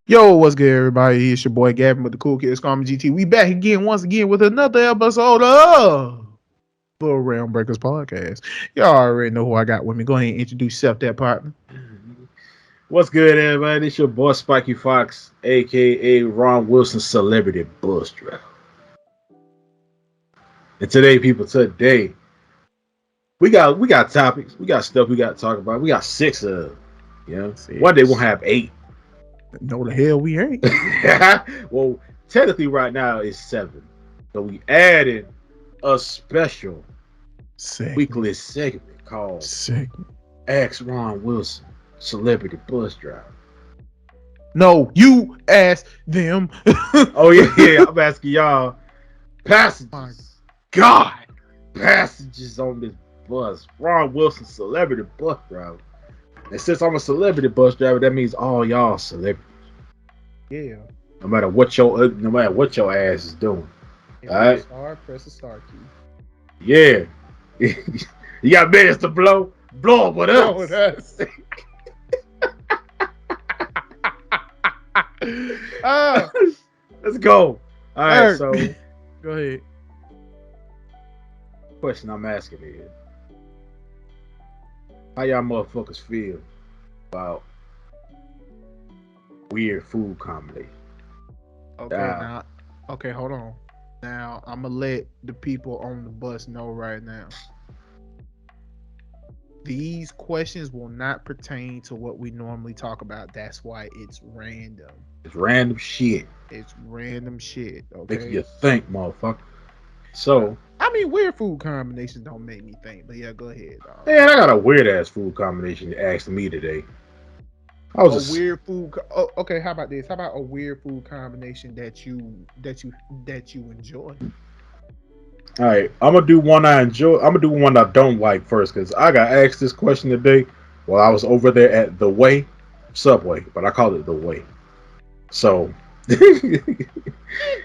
Yo, what's good, everybody? It's your boy Gavin with the Cool Kids Kamen GT. We back again, once again, with another episode of the RealmBreakers podcast. Y'all already know who I got with me. Go ahead and introduce yourself, that partner. What's good, everybody? It's your boy Spiky Fox, aka Ron Wilson, celebrity bus driver. And today, people, we got topics, we got stuff we got to talk about. We got 6 of them. You know, one day we'll have 8. No, the hell we ain't. Well, technically, right now it's 7. So we added a special weekly segment called Ask Ron Wilson, Celebrity Bus Driver. No, you ask them. Oh yeah, I'm asking y'all passengers. God, passengers on this bus. Ron Wilson, celebrity bus driver. And since I'm a celebrity bus driver, that means all y'all celebrities. Yeah. No matter what your ass is doing. All right. Press the star key. Yeah. You got minutes to blow. Blow up with us. Blow with us. Let's go. All right, so go ahead. Question I'm asking is, how y'all motherfuckers feel about weird food combinations? Okay, hold on. Now I'm gonna let the people on the bus know right now. These questions will not pertain to what we normally talk about. That's why it's random. It's random shit. It's random shit. Okay. Make you think, motherfucker. So I mean, weird food combinations don't make me think, but yeah, go ahead. Man, I got a weird ass food combination to ask me today. Weird food. Okay, how about this? How about a weird food combination that you enjoy? All right, I'm gonna do one I enjoy. I'm gonna do one I don't like first because I got asked this question today while I was over there at the Way Subway, but I call it the Way. So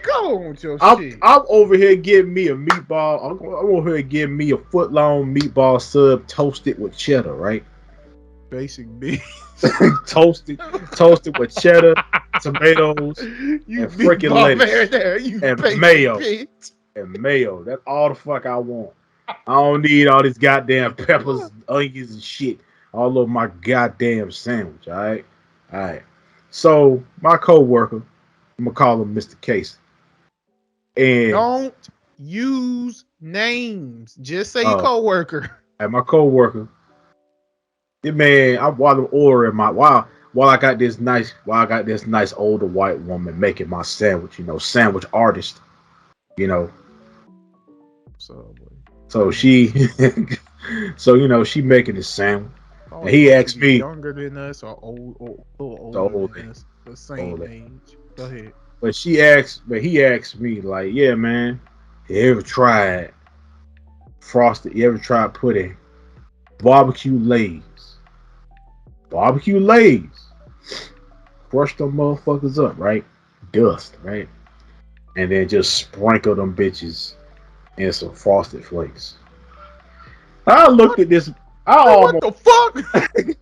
go on with your shit. I'm over here getting me a meatball. I'm over here getting me a foot long meatball sub toasted with cheddar, right? Basic beef. toasted with cheddar, tomatoes, and freaking lettuce and mayo. And mayo. That's all the fuck I want. I don't need all these goddamn peppers, onions, and shit all over my goddamn sandwich. All right. So my coworker, I'm gonna call him Mr. Casey. And don't use names. Just say your coworker. And my coworker. Man, while I'm ordering while I got this nice older white woman making my sandwich, sandwich artist, So she, she making this sandwich, and he asked me, younger than us or older than us, the same age. Go ahead. But he asked me like, yeah, man, you ever tried frosted? You ever tried putting barbecue Lay's? Barbecue Lay's. Crush them motherfuckers up, right? Dust, right? And then just sprinkle them bitches in some frosted flakes. I looked at this. What the fuck?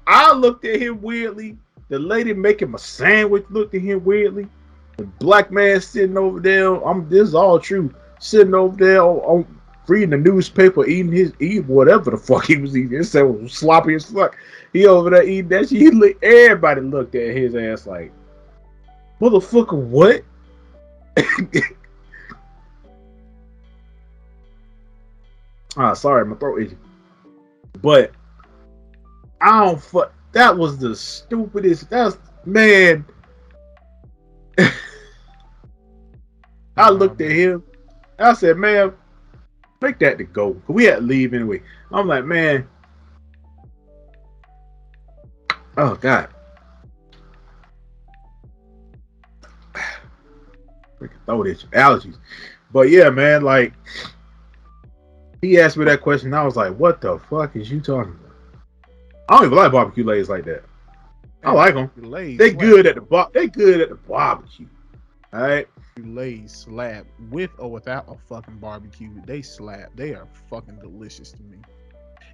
I looked at him weirdly. The lady making my sandwich looked at him weirdly. The black man sitting over there. This is all true. Sitting over there on reading the newspaper, eating whatever the fuck he was eating. It said it was sloppy as fuck. He over there eating that shit. Everybody looked at his ass like, motherfucker, what? Sorry, my throat itchy. But I don't fuck. That was the stupidest. Man. I looked at him. I said, man, make that to go. Cause we had to leave anyway. I'm like, man. Oh God. Freaking throat itch, allergies. But yeah, man, like he asked me that question. And I was like, what the fuck is you talking about? I don't even like barbecue Lay's like that. I like them. They good at the barbecue. All right. Lay's slap with or without a fucking barbecue. They slap. They are fucking delicious to me.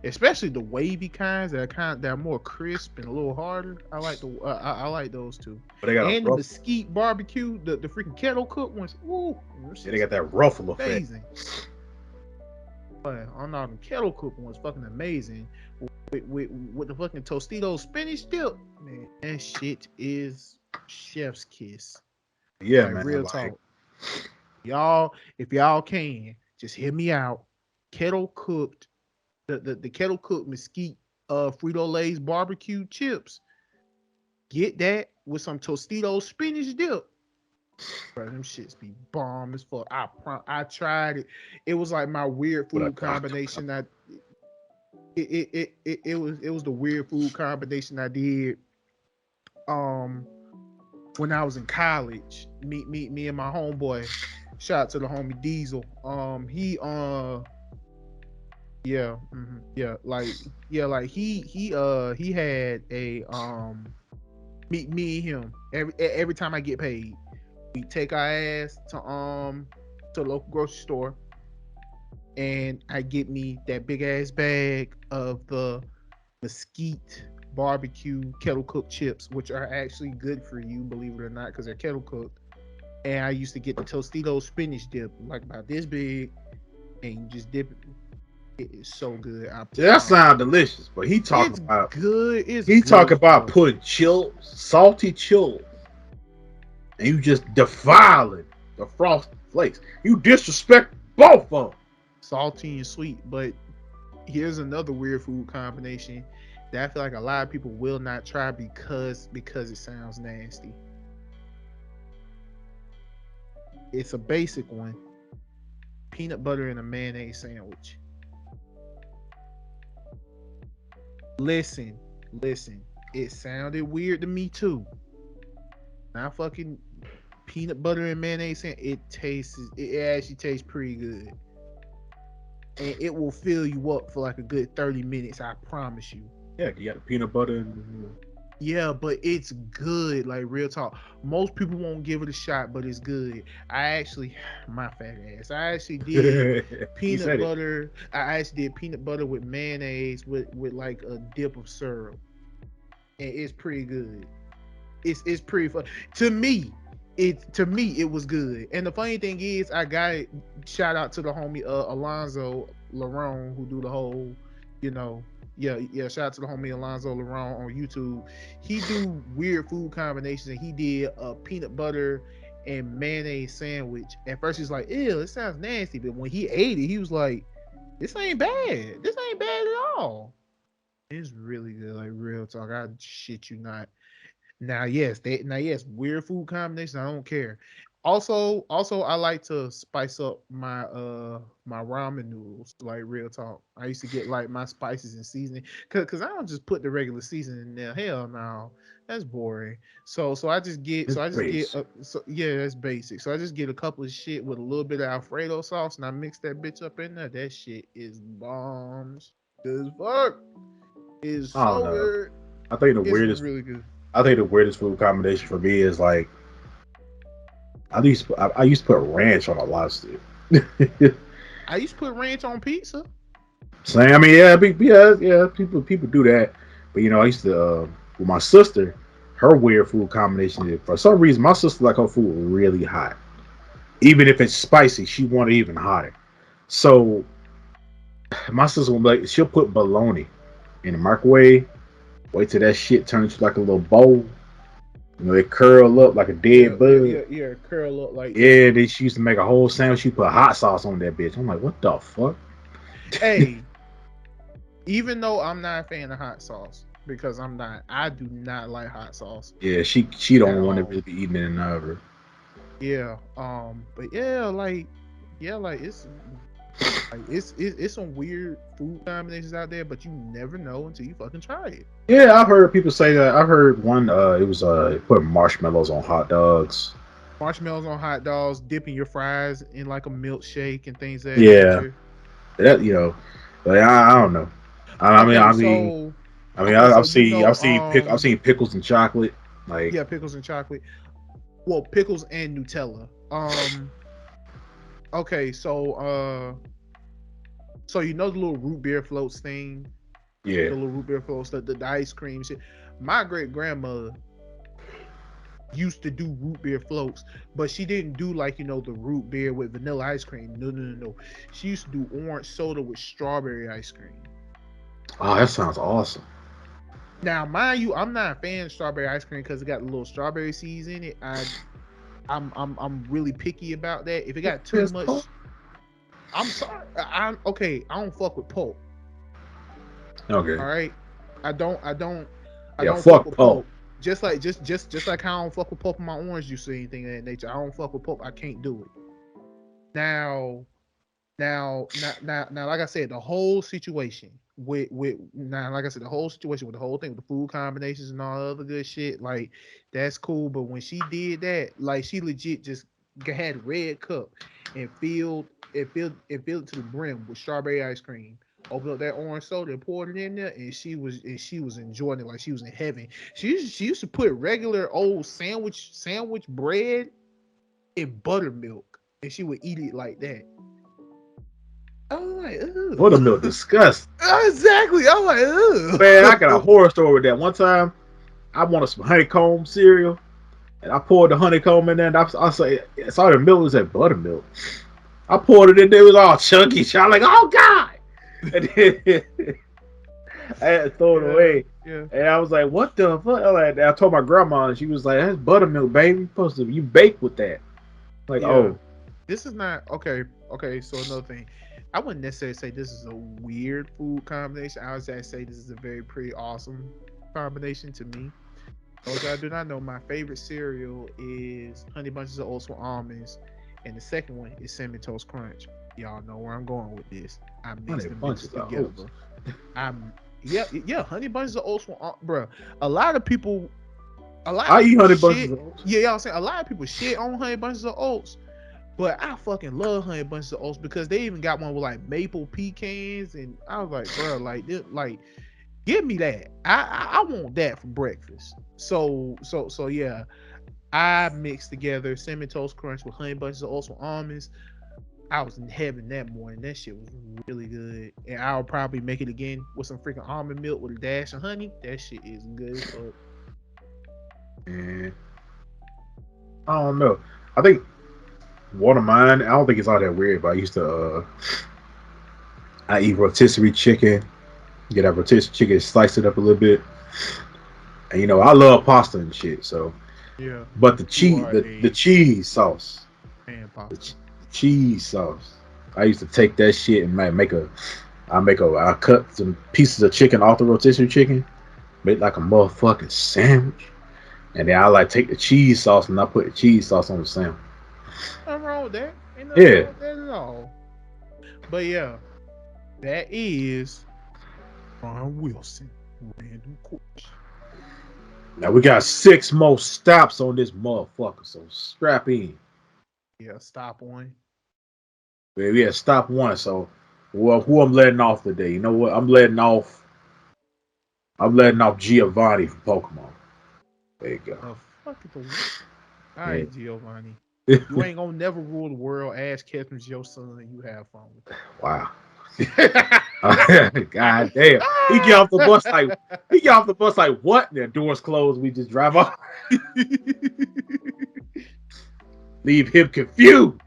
especially the wavy kinds that are more crisp and a little harder. I like I like those two, But they got a and the rough. mesquite barbecue, the freaking kettle cooked ones. Ooh, Yeah, they got that ruffle effect. amazing. But on all the kettle cooked ones, fucking amazing. With the fucking Tostitos spinach dip, man, that shit is chef's kiss. Yeah, Like man. real Like, talk, y'all. If y'all can, just hear me out. Kettle cooked, the kettle cooked mesquite Frito Lay's barbecue chips. Get that with some Tostitos spinach dip. Bro, them shits be bomb as fuck. I tried it. It was like my weird what a food combination. It was the weird food combination I did when I was in college. Me and my homeboy. Shout out to the homie Diesel. He yeah, like he had a me and him every time I get paid, we take our ass to the local grocery store, and I get me that big ass bag of the mesquite barbecue kettle cooked chips, which are actually good for you, believe it or not, because they're kettle cooked. And I used to get the Tostitos spinach dip, like about this big, and you just dip it. It is so good. I yeah, that promise sounds you. delicious. But It's good. It's he talk good as about fuck. putting salty chills, and you just defiling the frosted flakes. You disrespect both of them. Salty and sweet. But here's another weird food combination that I feel like a lot of people will not try because it sounds nasty. It's a basic one. Peanut butter and a mayonnaise sandwich. Listen, listen. It sounded weird to me too. Not fucking peanut butter and mayonnaise sandwich. It actually tastes pretty good. And it will fill you up for like a good 30 minutes, I promise you. Yeah, you got the peanut butter. And, Yeah, but it's good, like real talk. Most people won't give it a shot, but it's good. I actually, my fat ass, I actually did you peanut said it. butter. I actually did peanut butter with mayonnaise with like a dip of syrup, and it's pretty good. It's pretty fun to me. It was good. And the funny thing is, I got it. Shout out to the homie Alonzo Larone who do the whole, you know, yeah. Shout out to the homie Alonzo Larone on YouTube. He do weird food combinations, and he did a peanut butter and mayonnaise sandwich. At first, he's like, "Ew, it sounds nasty," but when he ate it, he was like, "This ain't bad. This ain't bad at all. It's really good. Like real talk. I shit you not." Now yes, weird food combinations. I don't care. Also, I like to spice up my ramen noodles. Like real talk, I used to get like my spices and seasoning, cause I don't just put the regular seasoning in there. Hell no, that's boring. It's So I just get base. so yeah, that's basic. So I just get a couple of shit with a little bit of Alfredo sauce, and I mix that bitch up in there. That shit is bombs. As fuck. Is I don't so know. good. I think the It's weirdest. really good. I think the weirdest food combination for me is like I used to put ranch on a lot of stuff. I used to put ranch on pizza. Same. I mean, yeah. People do that, but I used to with my sister. Her weird food combination is for some reason my sister like her food really hot. Even if it's spicy, she want it even hotter. So my sister will like she'll put bologna in the microwave. Wait till that shit turns to like a little bowl. It curl up like a dead bug. Yeah. Curl up like yeah. Yeah, then she used to make a whole sandwich. She put hot sauce on that bitch. I'm like, what the fuck? Hey, even though I'm not a fan of hot sauce because I do not like hot sauce Yeah, she at don't want to all. really be eating it in the oven. Yeah. But like it's some weird food combinations out there, but you never know until you fucking try it. Yeah, I've heard people say that. I heard one. It was put marshmallows on hot dogs. Marshmallows on hot dogs, dipping your fries in like a milkshake and things of that Yeah, nature. that but I don't know. I mean, Okay, I mean, so I mean, okay, so I've seen pickles and chocolate. Like, yeah, pickles and chocolate. Well, pickles and Nutella. Okay, so So you know the little root beer floats thing, Yeah. the little root beer floats, the ice cream shit. My great grandmother used to do root beer floats, but she didn't do like the root beer with vanilla ice cream. No, no, no, no. She used to do orange soda with strawberry ice cream. Oh, that sounds awesome. Now, mind you, I'm not a fan of strawberry ice cream because it got the little strawberry seeds in it. I'm really picky about that. If it got too It's cool. much, I'm sorry. I'm okay. I don't fuck with pulp. Okay. All right. I Yeah, don't fuck fuck with Pope. pulp. Just like how I don't fuck with pulp in my orange juice or anything of that nature. I don't fuck with pulp. I can't do it. Now, now, like I said, the whole situation with now, like I said, the whole situation with the whole thing with the food combinations and all the other good shit, like that's cool. But when she did that, like she legit just had red cup and filled it to the brim with strawberry ice cream. Opened up that orange soda and poured it in there, and she was enjoying it like she was in heaven. She used to put regular old sandwich bread in buttermilk, and she would eat it like that. I'm like, ugh. Buttermilk disgust. Exactly. I'm like, Man, I got a ugh. horror story with that. One time, I wanted some honeycomb cereal, and I poured the honeycomb in there, and I saw the milk was at buttermilk. I poured it in there, it was all chunky. So I'm like, oh God! And then I had to throw it Yeah, away. yeah, And I was like, what the fuck? I told my grandma, and she was like, that's buttermilk, baby. You bake with that. Like, yeah. oh, This is not okay. Okay, so another thing, I wouldn't necessarily say this is a weird food combination. I would say this is a very pretty awesome combination to me. Those y'all do not know, my favorite cereal is Honey Bunches of Oats with almonds, and the second one is Cinnamon Toast Crunch. Y'all know where I'm going with this. I mix honey them bunches bitches of oats. together. I'm yeah. Honey Bunches of Oats with bro. A lot of people a lot I of eat people honey bunches shit. of oats. Yeah, y'all saying a lot of people shit on Honey Bunches of Oats, but I fucking love Honey Bunches of Oats because they even got one with like maple pecans, and I was like, bro, like give me that. I want that for breakfast. So yeah, I mixed together cinnamon toast crunch with Honey Bunches of Oats with almonds. I was in heaven that morning. That shit was really good, and I'll probably make it again with some freaking almond milk with a dash of honey. That shit is good as fuck. And I don't know. I think one of mine, I don't think it's all that weird, but I eat rotisserie chicken. Get that rotisserie chicken, slice it up a little bit. And I love pasta and shit. So, Yeah, but the you cheese, are the a cheese sauce, fan the, pasta. the cheese sauce. I used to take that shit and I cut some pieces of chicken off the rotisserie chicken, make like a motherfucking sandwich, and then I like take the cheese sauce and I put the cheese sauce on the sandwich. Nothing wrong with that. Ain't nothing Yeah. wrong with that at all. But yeah, that is Ron Wilson. Random question. Now we got 6 more stops on this motherfucker, so strap in. Yeah, stop on. We had stop one, so who I'm letting off today? You know what? I'm letting off Giovanni from Pokemon. There you go. The fuck is the what? All Yeah. right, Giovanni. You ain't gonna never rule the world. Ash Ketchum's your son, and you have fun with Wow. it. God damn. He get off the bus like what? And the doors closed. We just drive off. Leave him confused.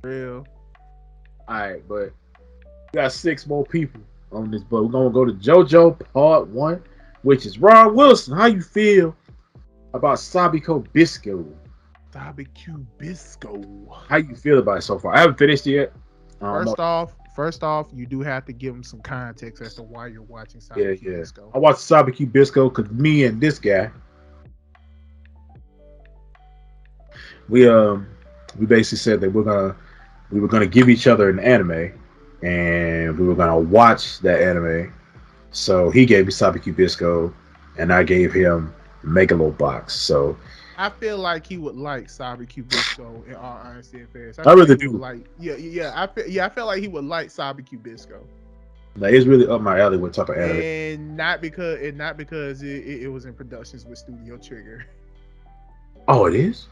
Real. All right, but we got 6 more people on this boat. We're gonna go to JoJo Part 1, which is Ron Wilson. How you feel about Sabiko Bisco? Sabikui Bisco. How you feel about it so far? I haven't finished it yet. First off, you do have to give them some context as to why you're watching Yeah, Sabikui yeah. Bisco. I watched Sabiki Bisco because me and this guy, we we basically said that we were gonna give each other an anime, and we were gonna watch that anime. So he gave me Sabiki Bisco, and I gave him Megalobox. So I feel like he would like Sabikui Bisco in all honesty and fairness. I I feel like really he would do. like I feel like he would like Sabikui Bisco. Like, it's really up my alley what type of anime. And not because it was in productions with Studio Trigger. Oh, it is.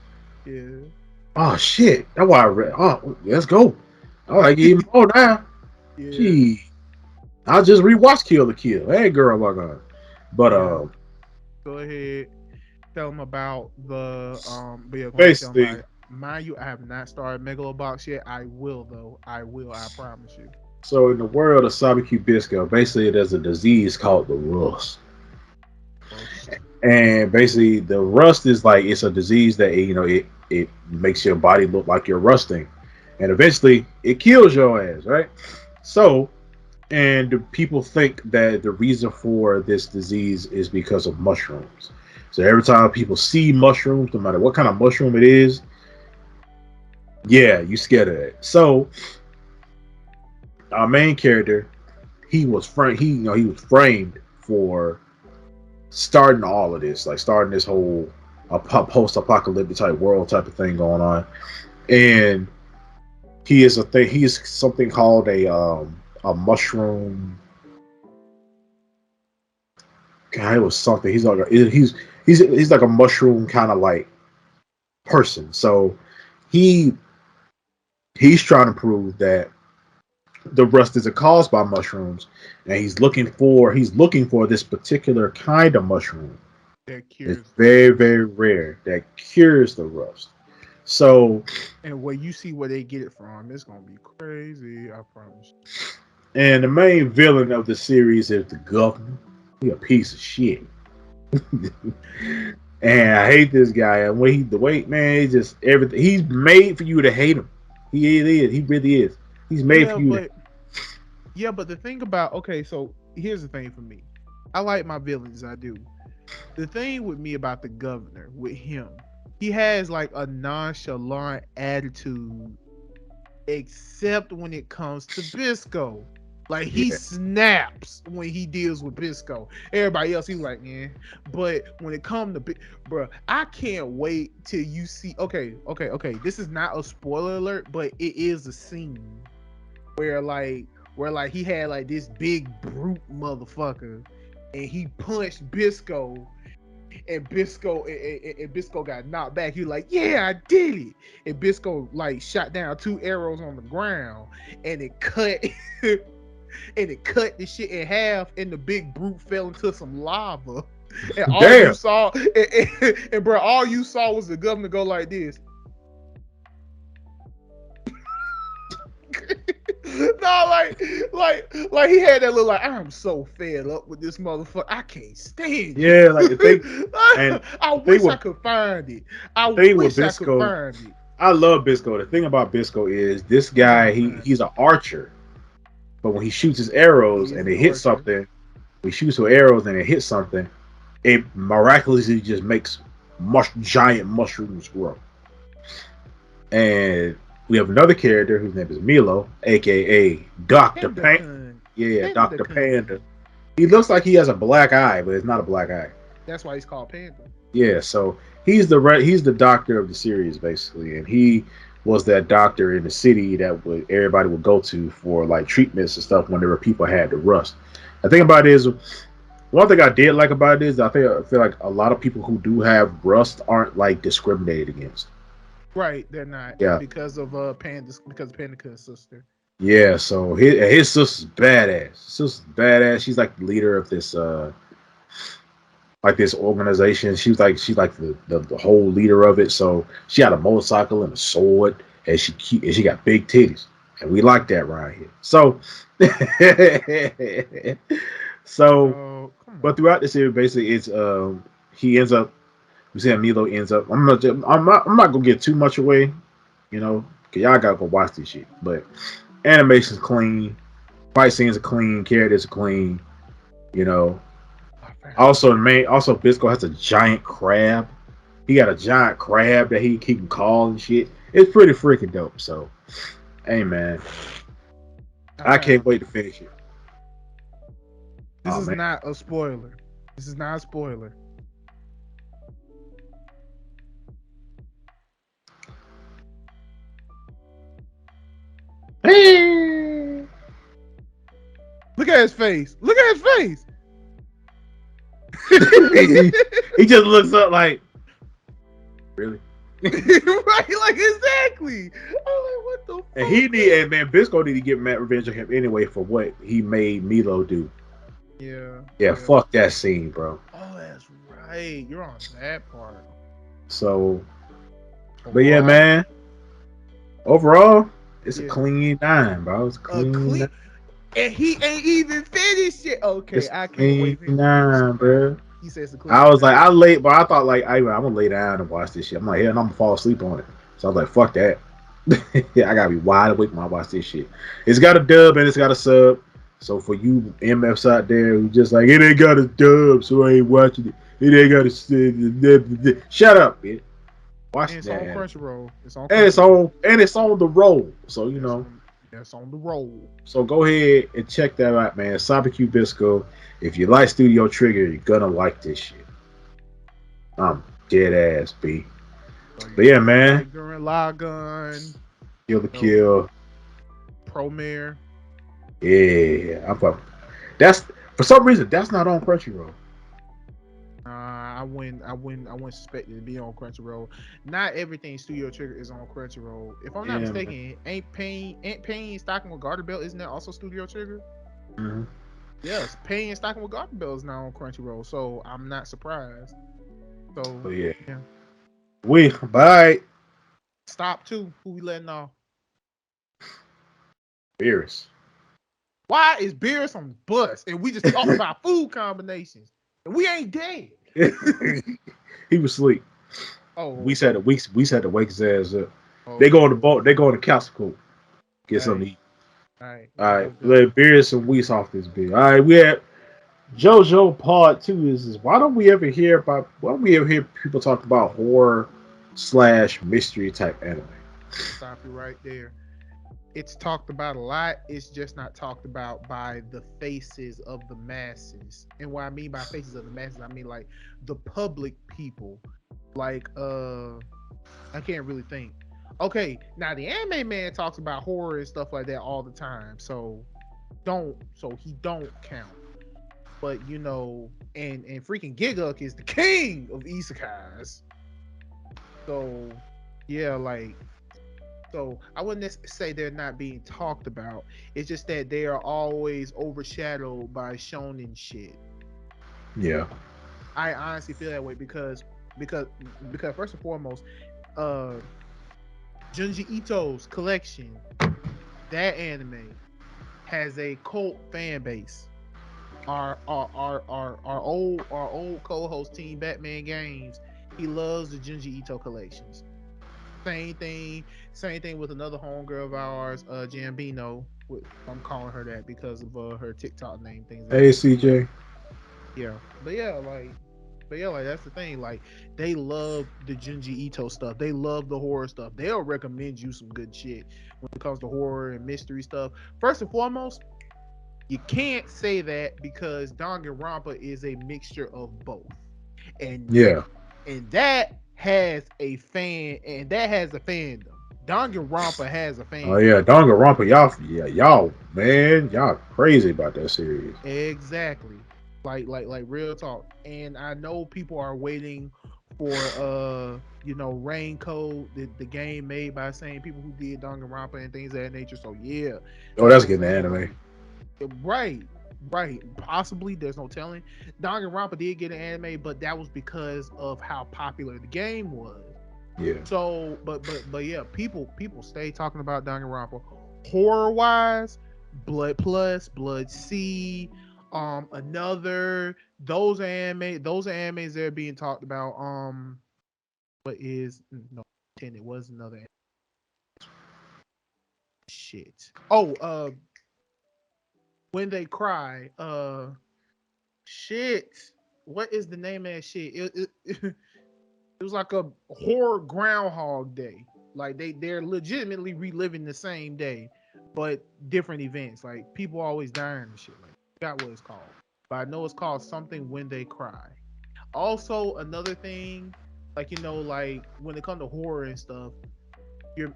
Yeah. Oh shit. That's why I read. Oh, let's go. All right, give him more now. Yeah. Gee, I just rewatched Kill the Kill. Hey, girl, my God. But Yeah. Go ahead. Tell them about but yeah, go ahead and tell them about basically, it. Mind you, I have not started Megalobox yet. I will though. I will, I promise you. so in the world of Sabikui Bisco, basically there's a disease called the rust. First. And basically the rust is like it's a disease that it makes your body look like you're rusting. And eventually it kills your ass, right? So and people think that the reason for this disease is because of mushrooms. So every time people see mushrooms, no matter what kind of mushroom it is, yeah, you scared of it. So our main character, he was framed for starting all of this, like starting this whole post-apocalyptic type world type of thing going on. And he is something called a mushroom. God, it was something. He's like a mushroom kind of like person. So he he's trying to prove that the rust isn't caused by mushrooms, and he's looking for this particular kind of mushroom. That It's cures the very rust. very rare that cures the rust. So And where you see where they get it from, it's gonna be crazy. I promise. and the main villain of the series is the governor. He a piece of shit. And I hate this guy. And the way man, he's just everything. He's made for you to hate him. He is. He really is. He's made for Yeah, you to. but the thing about okay, so here's the thing for me. I like my villains, I do. The thing with me about the governor, with him, he has like a nonchalant attitude, except when it comes to Bisco. Like he Yeah. snaps when he deals with Bisco. Everybody else, he's like, yeah. But when it comes to, bro, I can't wait till you see. Okay. This is not a spoiler alert, but it is a scene where like he had like this big brute motherfucker, and he punched Bisco, and Bisco got knocked back. He was like, "Yeah, I did it." And Bisco like shot down 2 arrows on the ground, and it cut, and it cut the shit in half. And the big brute fell into some lava. And all you Damn. saw, and bro, all you saw was the governor go like this. No, like he had that look like I'm so fed up with this motherfucker. I can't stand you. Yeah. Like the thing, and I the thing wish I with could find it. I the thing with wish I could Bisco, find it. I love Bisco. The thing about Bisco is this Wish I guy. could find He's it. an archer, but when he shoots his arrows He and is it an hits archer. something, he shoots with arrows and it hits something, it miraculously just makes giant mushrooms grow. And we have another character whose name is Milo, aka Doctor Panda Pan. Kun. Yeah, Panda Doctor Panda. Kun. He looks like he has a black eye, but it's not a black eye. That's why he's called Panda. Yeah, so he's the doctor of the series basically, and he was that doctor in the city that everybody would go to for like treatments and stuff whenever people had the rust. The thing about it is, one thing I did like about it is I feel like a lot of people who do have rust aren't like discriminated against. Right, they're not Yeah, because of because of Panda Kun's sister. yeah. So his sister's badass. Sister's badass. She's like the leader of this like this organization. She's like the whole leader of it. So she had a motorcycle and a sword, and she got big titties, and we like that right here. So so, Bro, come but on. throughout the series, basically, it's he ends up. We see that Milo ends up. I'm not gonna get too much away, you know, cause y'all gotta go watch this shit. But animation's clean, fight scenes are clean, characters are clean, you know. I found it. Also Bisco has a giant crab. He got a giant crab that he can call and shit. It's pretty freaking dope. So, hey man, I I can't found wait it. to finish it. This Oh is man, not a spoiler. This is not a spoiler. Look at his face. Look at his face. he just looks up like, really? Right, like exactly. I'm like, what the And fuck? and man, Bisco need to get mad revenge on him anyway for what he made Milo do. Yeah, Yeah, yeah. fuck that scene, bro. Oh, that's right. You're on that part. So, but yeah, Overall, man. Overall, it's a yeah. clean 9, bro. It's a A clean. clean, and he ain't even finished yet. Okay, It's a I can't clean wait for him to finish the 9, nine. bro. He says the I clean was like, nine. I late, but I thought like I'm gonna lay down and watch this shit. I'm like, yeah, and I'm gonna fall asleep on it. So I was like, fuck that. Yeah, I gotta be wide awake when I watch this shit. It's got a dub and it's got a sub. So for you MFs out there who just like it ain't got a dub, so I ain't watching it. It ain't got a sub. Shut up, bitch. And Watch it's on that. Crunchyroll. It's on And Crunchyroll. it's on the roll. So you That's know. on. That's on the roll. So go ahead and check that out, man. Sabikui Bisco. If you like Studio Trigger, you're gonna like this shit. I'm dead ass, B. So But yeah, you man. like Gurren Lagann, Kill the no kill. Promare. Yeah. That's for some reason that's not on Crunchyroll. I wouldn't suspect it to be on Crunchyroll. Not everything Studio Trigger is on Crunchyroll. If I'm not Yeah, man. mistaken, ain't Pain stocking with Garter Belt? Isn't that also Studio Trigger? Mhm. Yes, Pain stocking with Garter Belt is now on Crunchyroll. So I'm not surprised. So But yeah. yeah, We bye. stop too. Who we letting off? Beerus. Why is Beerus on the bus and we just talking about food combinations and we ain't dead? He was asleep. Oh, We said the weeks we said to wake his ass up. They okay. go on the boat, they go on the castle cool. Get Hey, something to eat. all right, All right, sounds good. let Beerus and Weiss off this bit. All right, we had JoJo Part 2 is why don't we ever hear people talk about horror slash mystery type anime? Stop you right there. It's talked about a lot. It's just not talked about by the faces of the masses. And what I mean by faces of the masses, I mean like the public people. Like I can't really think. Okay, now the anime man talks about horror and stuff like that all the time. So he don't count. But and freaking Giguk is the king of isekais. So yeah, like so I wouldn't say they're not being talked about. It's just that they are always overshadowed by shonen shit. Yeah. I honestly feel that way because because first and foremost, uh Junji Ito's collection, that anime has a cult fan base. Our old co-host Team Batman Games, he loves the Junji Ito collections. Same thing, same thing with another homegirl of ours, Jambino. I'm calling her that because of her TikTok name, things of that Hey nature. CJ. Yeah, but yeah, like that's the thing. Like they love the Junji Ito stuff. They love the horror stuff. They'll recommend you some good shit when it comes to horror and mystery stuff. First and foremost, you can't say that because Danganronpa is a mixture of both, and Yeah. that has a fandom. Danganronpa has a Oh fandom. yeah, Danganronpa, y'all, man, y'all crazy about that series. Exactly. Like real talk. And I know people are waiting for Rain Code, the game made by the same people who did Danganronpa and things of that nature. So yeah, Oh, that's that's what I'm getting the saying. anime. Like right, right. Possibly there's no telling. Danganronpa did get an anime, but that was because of how popular the game was. Yeah. So, but yeah, people stay talking about Danganronpa. Horror wise, Blood Plus, Blood C, another those animes that are being talked about. What is no ten? It was another shit. Oh, when they cry. Shit. What is the name of that shit? It was like a horror Groundhog Day. Like they're legitimately reliving the same day, but different events. Like people always dying and shit. Like I forgot what it's called, but I know it's called something when they cry. Also, another thing, like like when it comes to horror and stuff, you're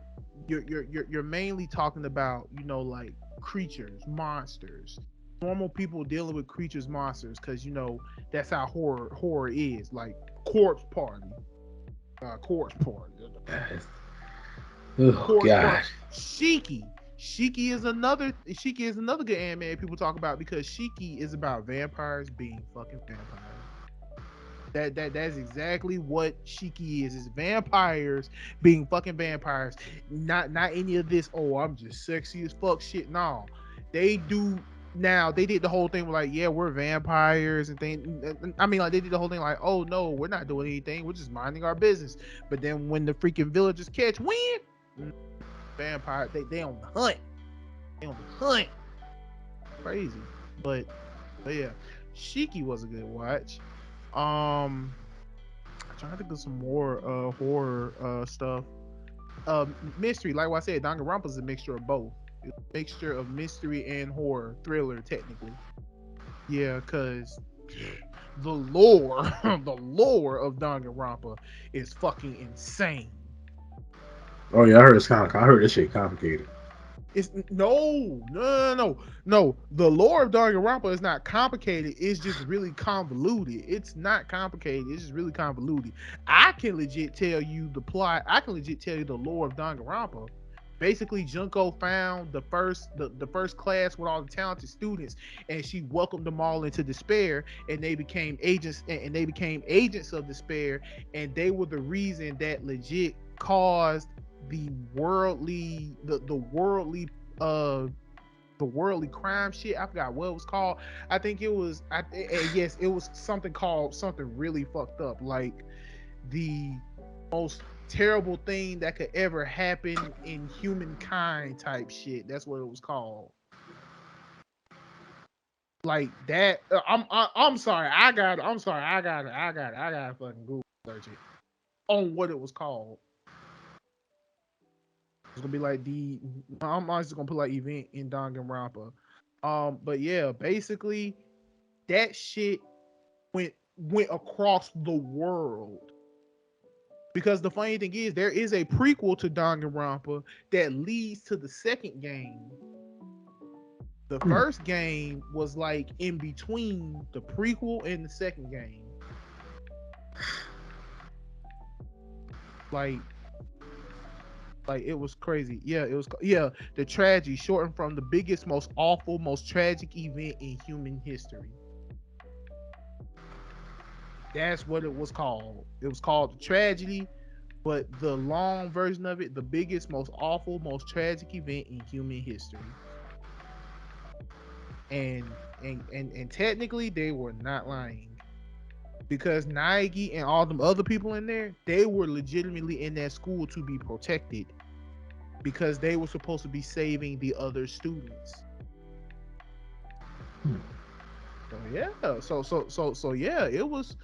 you're mainly talking about like creatures, monsters, normal people dealing with creatures, monsters, because that's how horror is like corpse party. Corpse Party. Oh Corpse Party. God. Shiki. Shiki is another good anime people talk about because Shiki is about vampires being fucking vampires. That's exactly what Shiki is. It's vampires being fucking vampires. Not any of this, oh, I'm just sexy as fuck shit. No. They do now they did the whole thing like, yeah, we're vampires and things. I mean, like they did the whole thing like, oh no, we're not doing anything. We're just minding our business. But then when the freaking villagers catch wind, vampire, they on the hunt. They on the hunt. Crazy. But yeah, Shiki was a good watch. I'm trying to think of some more horror stuff. Mystery, like what I said, Danganronpa is a mixture of both. It's a mixture of mystery and horror thriller, technically. Yeah, cause the lore, the lore of Danganronpa is fucking insane. Oh yeah, I heard it's kind of. I heard this shit complicated. It's no. The lore of Danganronpa is not complicated. It's just really convoluted. It's not complicated. It's just really convoluted. I can legit tell you the plot. I can legit tell you the lore of Danganronpa. Basically, Junko found the first class with all the talented students, and she welcomed them all into despair, and they became agents, and they became agents of despair, and they were the reason that legit caused the worldly uh the worldly crime shit. I forgot what it was called. I think it was yes, it was something called something really fucked up, like the most terrible thing that could ever happen in humankind type shit. That's what it was called. Like that. I'm sorry. I got to fucking Google search it on what it was called. It's gonna be like I'm just gonna put like event in Danganronpa. But yeah, basically that shit went across the world. Because the funny thing is, there is a prequel to Danganronpa that leads to the second game. The first game was like in between the prequel and the second game. Like it was crazy. Yeah, it was. Yeah, the tragedy shortened from the biggest, most awful, most tragic event in human history. That's what it was called. It was called the tragedy, but the long version of it, the biggest, most awful, most tragic event in human history. And technically, they were not lying because Naegi and all them other people in there, they were legitimately in that school to be protected because they were supposed to be saving the other students. So yeah, so yeah, it was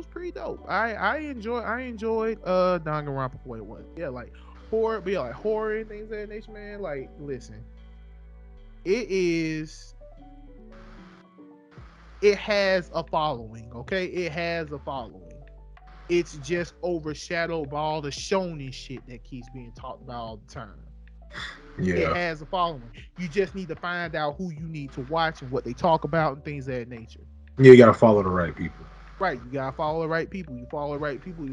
pretty dope. I enjoyed Danganronpa for what it was. Yeah, like horror, but yeah, like horror and things of that nature, man. Like, listen, it is it has a following, okay? It has a following. It's just overshadowed by all the shonen shit that keeps being talked about all the time. It Yeah. has a following. You just need to find out who you need to watch and what they talk about and things of that nature. Yeah, you gotta follow the right people. Right, you gotta follow the right people. You follow the right people,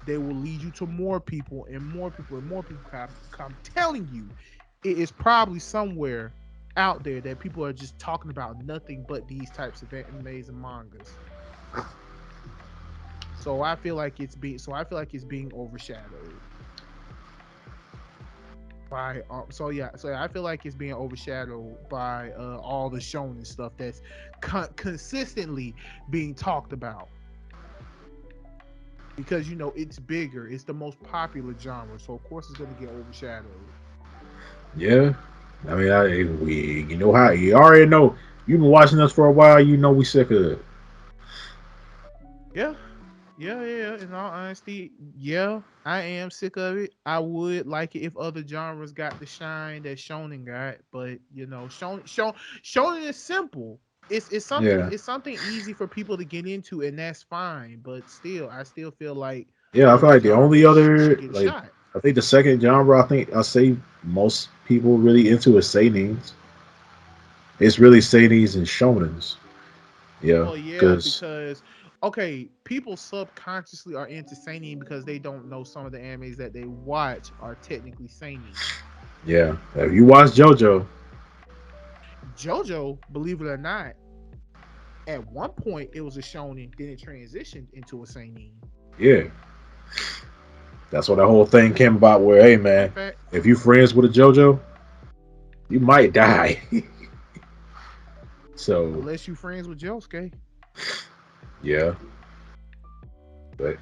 they will lead you to more people and more people and more people. I'm telling you, it is probably somewhere out there that people are just talking about nothing but these types of animes and mangas. So I feel like it's being overshadowed by I feel like it's being overshadowed by all the shonen stuff that's consistently being talked about because it's bigger, it's the most popular genre, so of course it's going to get overshadowed. Yeah. I mean, you know how you already know. You've been watching us for a while. You know we sick of it. Yeah, yeah. In all honesty, yeah, I am sick of it. I would like it if other genres got the shine that shonen got, but shonen is simple. Yeah. It's something easy for people to get into, and that's fine. But still, I still feel like Yeah, I feel other like the only genres should other get a like shot. I think the second genre I think I say most people really into is seinens. It's really seinens and shonens. Yeah, Well, yeah, because because okay, people subconsciously are into seinen because they don't know some of the animes that they watch are technically seinen. Yeah, if you watch JoJo, JoJo, believe it or not, at one point it was a shonen, then it transitioned into a seinen. yeah, that's what the whole thing came about. Where, hey Fun man, fact, if you friends with a JoJo, you might die. So unless you friends with Josuke. yeah, but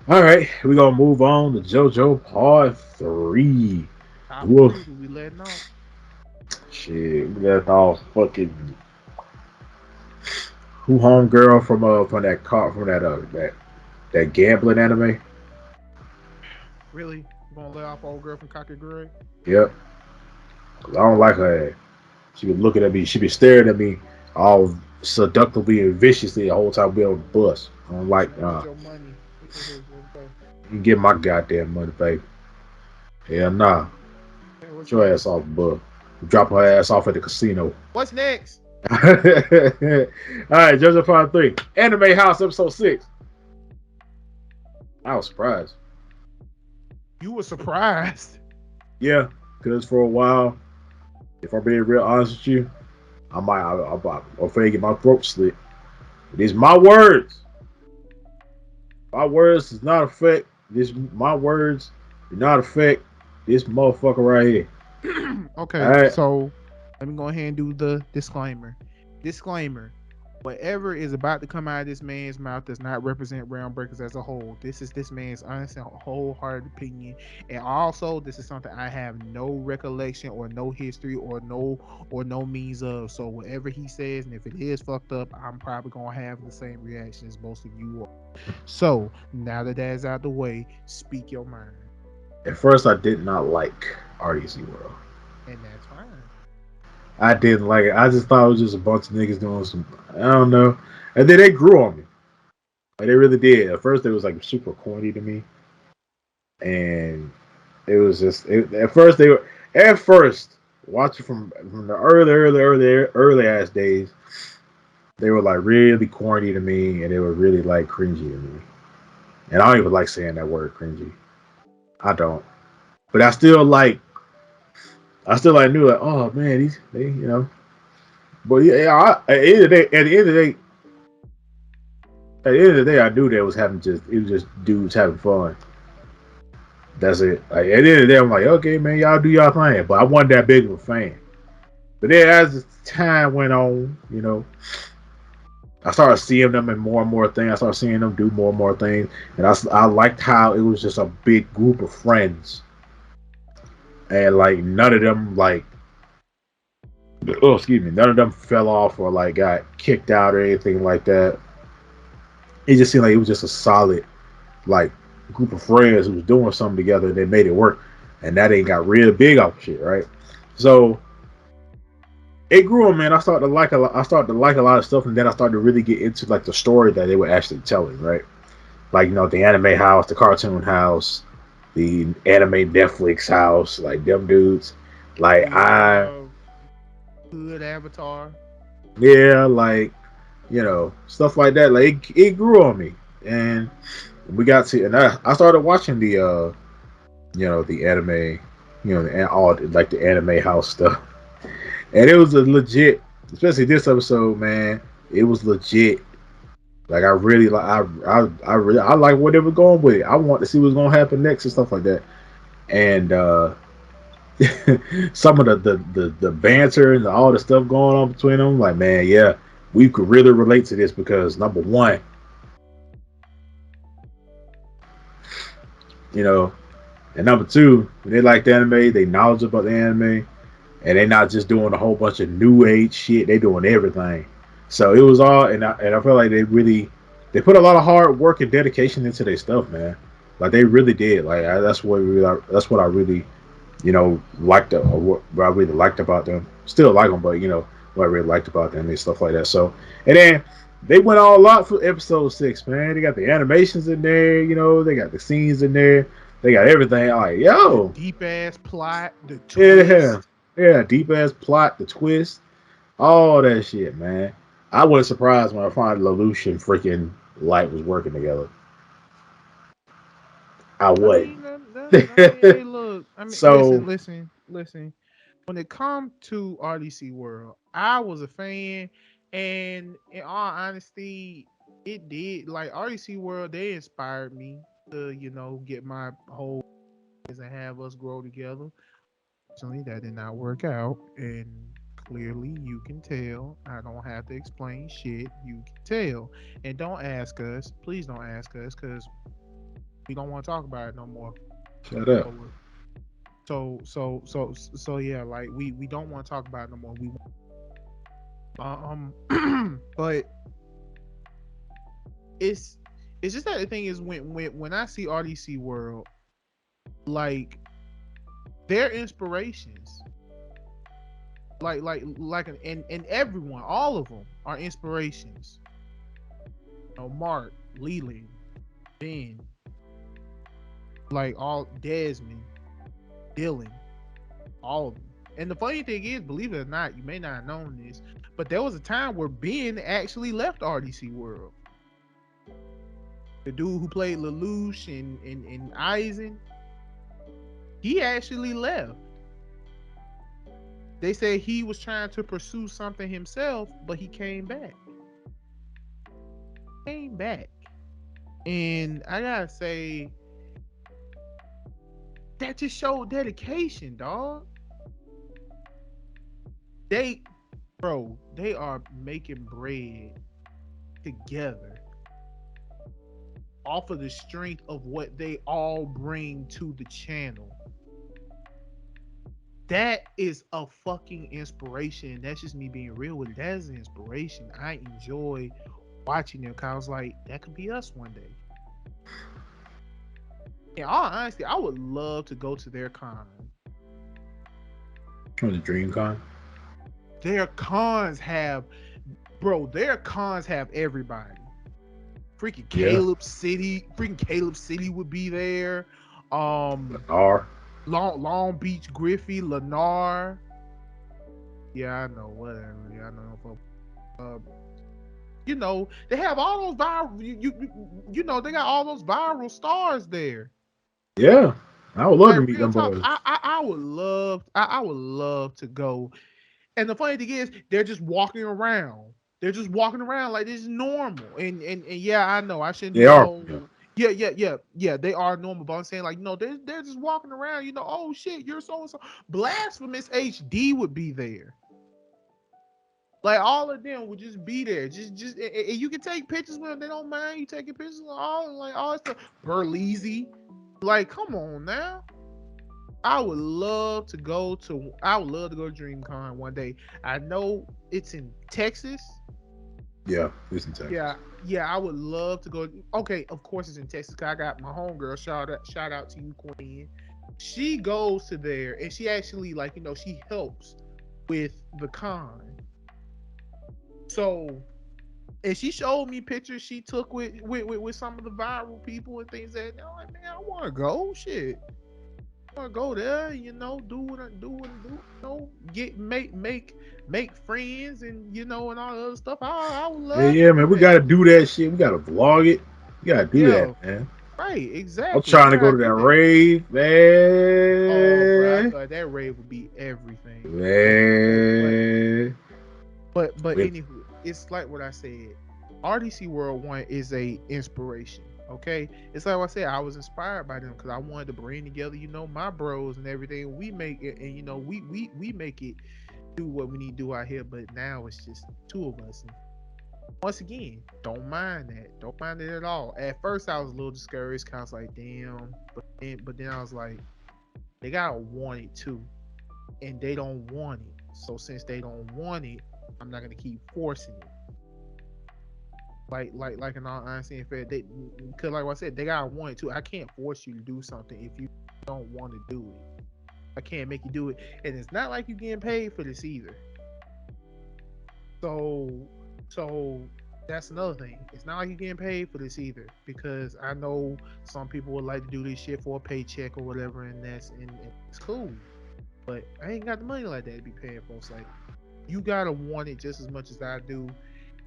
all right, we're gonna move on to JoJo Part 3. Top Whoa, three, who we letting off? shit, we left off fucking who homegirl from that car from that gambling anime. Really? You gonna let off old girl from Kakegurui? Yep, 'cause I don't like her ass. She be looking at me. She be staring at me all seductively and viciously the whole time we on the bus. I don't She like. wanted your money. Okay. You get my goddamn money, baby. Hell nah. Okay, what's Get your next? ass off, bud. Drop her ass off at the casino. What's next? All right, JoJo Part 3. Anime House Episode 6. I was surprised. You were surprised. Yeah, because for a while, if I'm being real honest with you, I'm afraid to get my throat slit. These my words. My words does not affect this. My words do not affect this motherfucker right here. All Okay, right. so let me go ahead and do the disclaimer. Disclaimer. Whatever is about to come out of this man's mouth does not represent Realm Breakers as a whole. This is this man's honest and wholehearted opinion. And also, this is something I have no recollection or no history or no means of. So whatever he says, and if it is fucked up, I'm probably gonna have the same reaction as most of you are. So now that that's out the way, speak your mind. At first, I did not like RDC World. And that's fine. I didn't like it. I just thought it was just a bunch of niggas doing some. I don't know. And then they grew on me. Like they really did. At first, it was like super corny to me, and it was just. At first, they were. At first, watching from the early ass days, they were like really corny to me, and they were really like cringy to me. And I don't even like saying that word cringy. I don't. But I still like knew like, oh man, they you know. But yeah, at the end of the day, at the end of the day, I knew that was having just it was just dudes having fun. That's it. Like at the end of the day, I'm like, okay, man, y'all do y'all thing. But I wasn't that big of a fan. But then as time went on, I started seeing them in more and more things. I started seeing them do more and more things, and I liked how it was just a big group of friends, and like none of them like oh excuse me, none of them fell off or like got kicked out or anything like that. It just seemed like it was just a solid like group of friends who was doing something together and they made it work, and that ain't got real big off shit, right? So it grew on, man. I started to like a lot. I started to like a lot of stuff, and then I started to really get into like the story that they were actually telling, right? Like the anime house, the cartoon house, the anime Netflix house, like them dudes. Like The hood avatar. yeah, like stuff like that. Like it grew on me, and we got to, and I started watching the anime, and all like the anime house stuff, and it was a legit, especially this episode, man. It was legit. Like I really like I like where they were going with it. I want to see what's gonna happen next and stuff like that. And some of the banter and all the stuff going on between them, like man, yeah, we could really relate to this because number one, you know, and number two, they like the anime, they knowledge about the anime, and they're not just doing a whole bunch of new age shit. They doing everything. So it was all, and I feel like they put a lot of hard work and dedication into their stuff, man. Like they really did. Like that's what I really liked what I really liked about them. Still like them, but what I really liked about them and stuff like that. So and then they went all out for episode 6, man. They got the animations in there, they got the scenes in there, they got everything. I'm like, The yo, deep ass plot, the yeah, twist. yeah, deep ass plot, the twist, all that shit, man. I wasn't surprised when I found Lelouch freaking Light was working together. I I wasn't. mean, I mean, hey, look. I mean, So listen. When it comes to RDC World, I was a fan, and in all honesty, it did like RDC World. They inspired me to, get my whole and have us grow together. Unfortunately, that did not work out, and clearly you can tell. I don't have to explain shit. You can tell, and don't ask us. Please don't ask us, because we don't want to talk about it no more. shut up. So yeah, like we don't want to talk about it no more. We but it's it's just that the thing is when I see RDC World, like their inspirations, and everyone, all of them are inspirations. Mark, Leland, Ben, like all Desmond, Dylan, all of them. And the funny thing is, believe it or not, you may not have known this, but there was a time where Ben actually left RDC World. The dude who played Lelouch and Eisen, he actually left. They said he was trying to pursue something himself, but he came back. Came back. And I gotta say, that just showed dedication, dog. They, bro, they are making bread together off of the strength of what they all bring to the channel. That is a fucking inspiration. That's just me being real with it. That is an inspiration. I enjoy watching them because I was like, that could be us one day. In all honesty, I would love to go to their con. On the DreamCon. Their cons have, bro, their cons have everybody. Yeah. Freaking Caleb City would be there. R. Long Beach Griffey, Lennar. Yeah, I know, whatever. Yeah, I know. They have all those viral. They got all those viral stars there. Yeah. I would love Like to meet real them talk, boys. I would love, I would love to go. And the funny thing is, they're just walking around. They're just walking around like this is normal. And yeah, I know I shouldn't They do the are. Yeah. whole. Yeah. They are normal, but I'm saying like they're just walking around. Oh shit, you're so and so. Blasphemous HD would be there. Like all of them would just be there. And you can take pictures with them. They don't mind you taking pictures of all that stuff. Burleezy. Like, come on now. I would love to go to DreamCon one day. I know it's in Texas. Yeah. It's in Texas. Yeah, I would love to go. Okay, of course it's in Texas. 'Cause I got my homegirl. Shout out to you, Queen. She goes to there and she actually she helps with the con. So, and she showed me pictures she took with some of the viral people and things that I'm like, man, I want to go. Shit, I want to go there. Do what I do and do. Get make friends and and all the other stuff. I would Hey, love to yeah, man. do We that. gotta do that shit. We gotta vlog it. We gotta do that, Yeah, man. right. I'm Exactly. We trying to go gotta to that do that. rave, Oh, bro, I man. feel like that rave would be everything. But Man. but With anywho, it's like what I said. RDC World One is a inspiration. Okay, it's like what I said. I was inspired by them because I wanted to bring together, my bros and everything. We make it, and we make it do what we need to do out here. But now it's just two of us. And once again, don't mind that. Don't mind it at all. At first, I was a little discouraged. Cause I was like, damn. But then I was like, they gotta want it too, and they don't want it. So since they don't want it, I'm not gonna keep forcing it. Like in all honesty and fair, they because like what I said, they gotta want it too. I can't force you to do something if you don't want to do it. I can't make you do it, and it's not like you getting paid for this either. So that's another thing. It's not like you're getting paid for this either, because I know some people would like to do this shit for a paycheck or whatever, and it's cool. But I ain't got the money like that to be paying folks. Like, you gotta want it just as much as I do.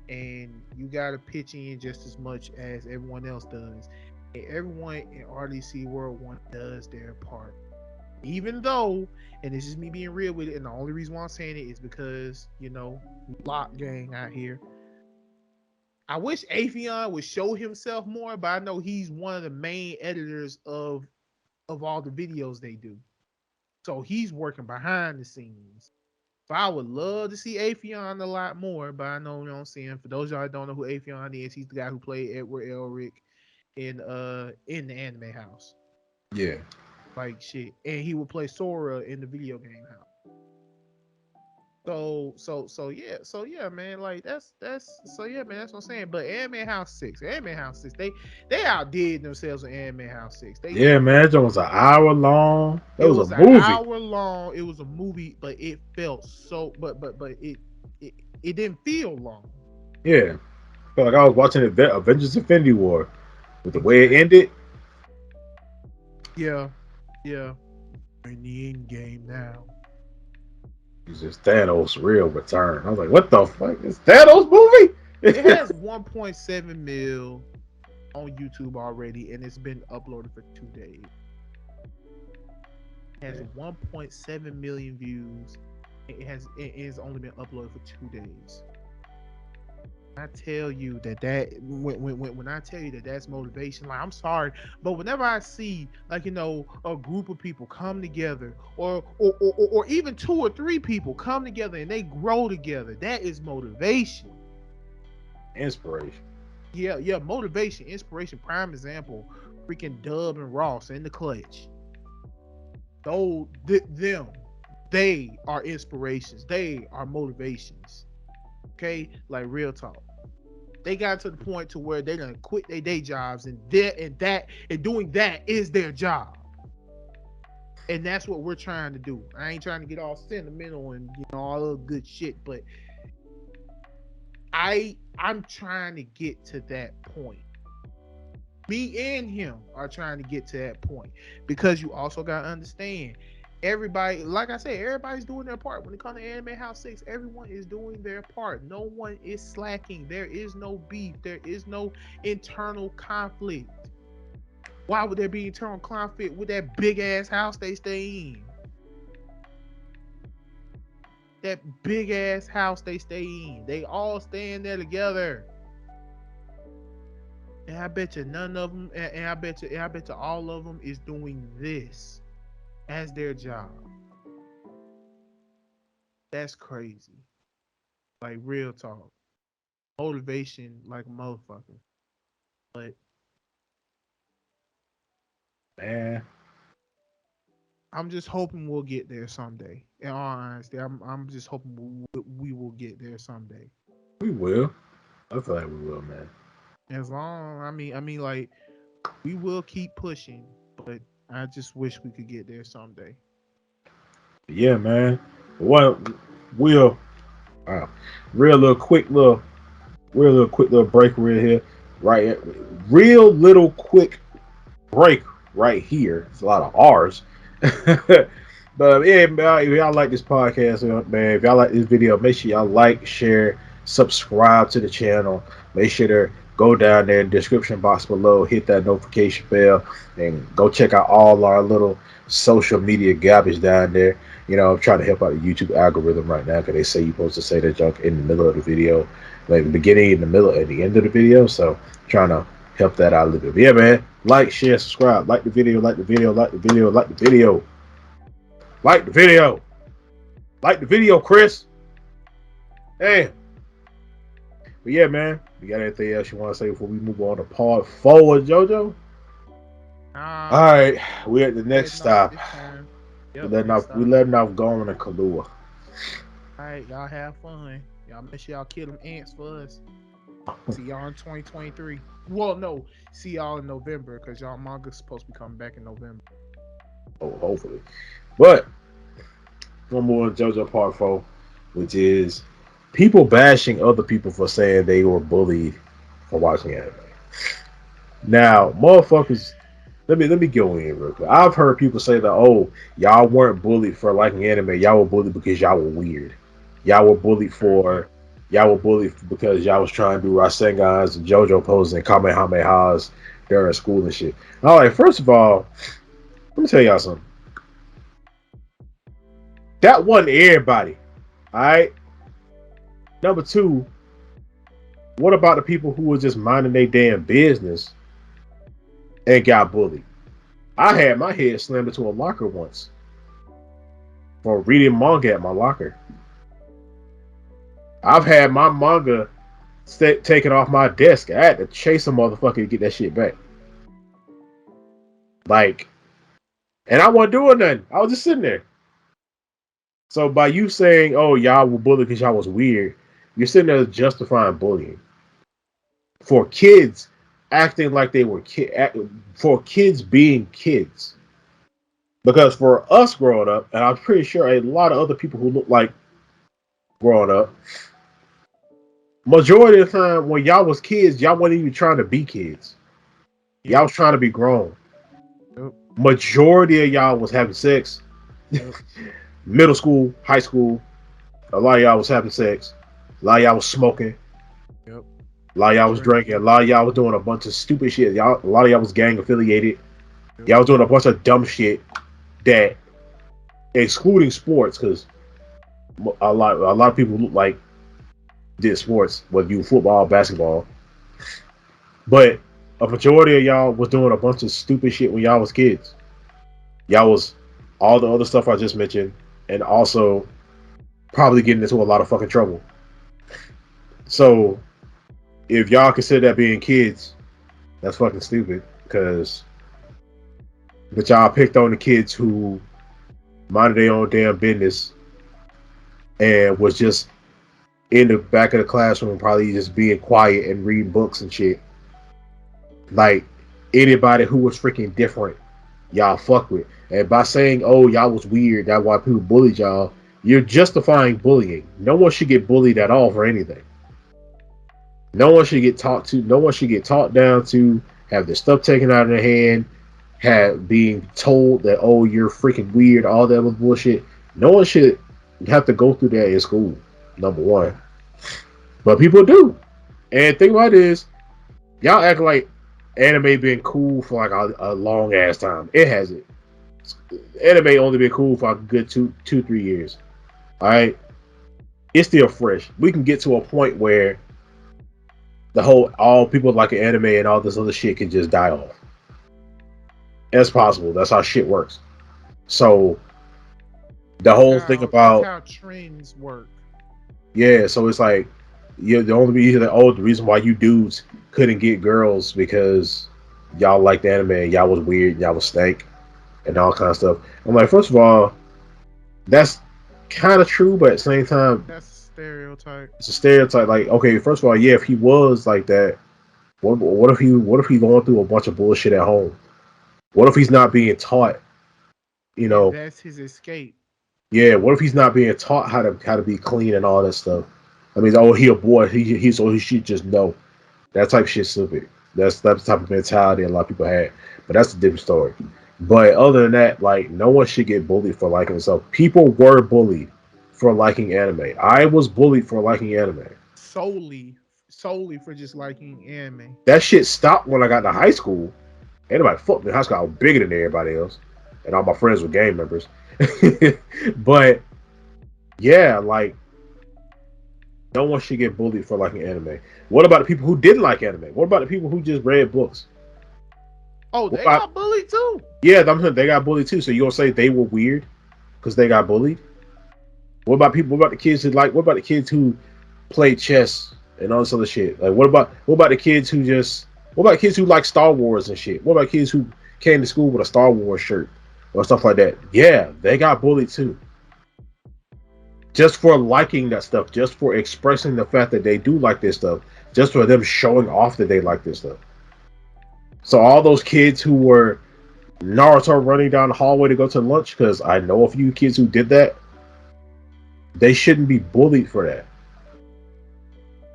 and you gotta pitch in just as much as everyone else does. And everyone in RDC World One does their part. Even though, and this is me being real with it, and the only reason why I'm saying it is because, Lock Gang out here. I wish Afion would show himself more, but I know he's one of the main editors of all the videos they do. So he's working behind the scenes. So I would love to see Afion a lot more, but I know, I'm saying. For those of y'all that don't know who Afion is, he's the guy who played Edward Elric in the anime house. Yeah. Like shit. And he would play Sora in the video game house. So yeah, man. Like that's so yeah, man. That's what I'm saying. But Anime House 6, they outdid themselves in Anime House 6. Yeah, man. That was an hour long. That It was a was an movie. hour long. It was a movie, but it felt so. But it it didn't feel long. Yeah. Felt like I was watching Avengers Infinity War with the way it Exactly. ended. Yeah, yeah. In the end game now. It's just Thanos' real return. I was like, what the fuck? Is Thanos movie? It has 1.7 mil on YouTube already, and it's been uploaded for 2 days. It has 1.7 million views. It has only been uploaded for 2 days. I tell you when I tell you that that's motivation, like I'm sorry, but whenever I see like a group of people come together, or even two or three people come together and they grow together, that is motivation. Inspiration. Yeah, yeah, motivation, inspiration. Prime example, freaking Dub and Ross in the clutch. Them, they are inspirations. They are motivations. Okay, like real talk. They got to the point to where they're gonna quit their day jobs, and doing that is their job. And that's what we're trying to do. I ain't trying to get all sentimental and all the good shit, but I'm trying to get to that point. Me and him are trying to get to that point, because you also gotta understand, everybody, like I said, everybody's doing their part. When it comes to Anime House 6, everyone is doing their part. No one is slacking. There is no beef. There is no internal conflict. Why would there be internal conflict with that big ass house they stay in? That big ass house they stay in. They all stay in there together. And I bet you none of them, and I bet you all of them is doing this as their job. That's crazy. Like real talk. Motivation like a motherfucker. But Man, I'm just hoping we'll get there someday. In all honesty, I'm just hoping we will get there someday. we will. I feel like we will, man. As long, I mean, like we will keep pushing, but I just wish we could get there someday. Yeah, man. What we'll uh, real little quick little real little quick little break right here. Right real little quick break right here. It's a lot of R's. But yeah, man, if y'all like this podcast, man, if y'all like this video, make sure y'all like, share, subscribe to the channel. Make sure to go down there in the description box below, hit that notification bell, and go check out all our little social media garbage down there. I'm trying to help out the YouTube algorithm right now because they say you're supposed to say that junk in the middle of the video, like the beginning, in the middle, and the end of the video. So trying to help that out a little bit. But yeah, man, like, share, subscribe, like the video, like the video, like the video, like the video. Like the video. Like the video, Chris. Hey. But yeah, man. You got anything else you want to say before we move on to part 4, JoJo? All right. We're at the next stop. Yep, We letting off Garland and Kahlua. All right, y'all have fun. Y'all make sure y'all kill them ants for us. See y'all in 2023. Well, no, see y'all in November, because y'all manga's supposed to be coming back in November. Oh, hopefully. But one more JoJo part 4, which is people bashing other people for saying they were bullied for watching anime. Now, motherfuckers, let me go in real quick. I've heard people say that, oh, y'all weren't bullied for liking anime. Y'all were bullied because y'all were weird. Y'all were bullied for y'all were bullied because y'all was trying to do Rasengans and JoJo poses and Kamehamehas during school and shit. All right, first of all, let me tell y'all something. That wasn't everybody. All right. Number two, what about the people who were just minding their damn business and got bullied? I had my head slammed into a locker once for reading manga at my locker. I've had my manga taken off my desk. I had to chase a motherfucker to get that shit back. Like, and I wasn't doing nothing. I was just sitting there. So by you saying, "Oh, y'all were bullied because y'all was weird," you're sitting there justifying bullying for kids acting like they were for kids being kids. Because for us growing up, and I'm pretty sure a lot of other people who look like growing up, majority of the time when y'all was kids, y'all wasn't even trying to be kids. Y'all was trying to be grown. Yep. Majority of y'all was having sex. Yep. Middle school, high school, a lot of y'all was having sex. A lot of y'all was smoking. Yep. A lot of y'all was drinking. A lot of y'all was doing a bunch of stupid shit. A lot of y'all was gang affiliated. Yep. Y'all was doing a bunch of dumb shit that, excluding sports, because a lot of people look like did sports, whether you football, basketball. But a majority of y'all was doing a bunch of stupid shit when y'all was kids. Y'all was all the other stuff I just mentioned, and also probably getting into a lot of fucking trouble. So if y'all consider that being kids, that's fucking stupid. But y'all picked on the kids who minded their own damn business and was just in the back of the classroom, probably just being quiet and reading books and shit. Like anybody who was freaking different, y'all fuck with. And by saying, "Oh, y'all was weird," that's why people bullied y'all. You're justifying bullying. No one should get bullied at all for anything. No one should get taught to. No one should get taught down to have their stuff taken out of their hand, have being told that, "Oh, you're freaking weird," all that other bullshit. No one should have to go through that in school. Number one, but people do. And think about it is, y'all act like anime been cool for like a long ass time. It hasn't. Anime only been cool for a good 3 years. All right, it's still fresh. We can get to a point where the whole all people like an anime and all this other shit can just die off. That's possible. That's how shit works. So the whole thing That's about how trends work. yeah, so it's like the only reason that the reason why you dudes couldn't get girls because y'all liked anime and y'all was weird, y'all was stank and all kind of stuff. I'm like, first of all, that's kind of true, but at the same time, That's a stereotype. it's a stereotype. Like, okay, first of all, yeah, if he was like that, what if he going through a bunch of bullshit at home? What if he's not being taught? You And know, that's his escape. yeah. What if he's not being taught how to be clean and all that stuff? I mean, oh, he a boy. He's so he should just know. That type of shit stupid. That's the type of mentality a lot of people had. But that's a different story. But other than that, like no one should get bullied for liking themselves. People were bullied for liking anime. I was bullied for liking anime. Solely for just liking anime. That shit stopped when I got to high school. Anybody fucked me in high school. I was bigger than everybody else. And all my friends were gang members. But yeah, like no one should get bullied for liking anime. What about the people who didn't like anime? What about the people who just read books? Oh, What they about, got bullied too. yeah, I'm saying they got bullied too. So you gonna say they were weird because they got bullied? What about people? What about the kids who like? What about the kids who play chess and all this other shit? Like, what about the kids who just? What about kids who like Star Wars and shit? What about kids who came to school with a Star Wars shirt or stuff like that? Yeah, they got bullied too. Just for liking that stuff, just for expressing the fact that they do like this stuff, just for them showing off that they like this stuff. So all those kids who were Naruto running down the hallway to go to lunch, because I know a few kids who did that, they shouldn't be bullied for that.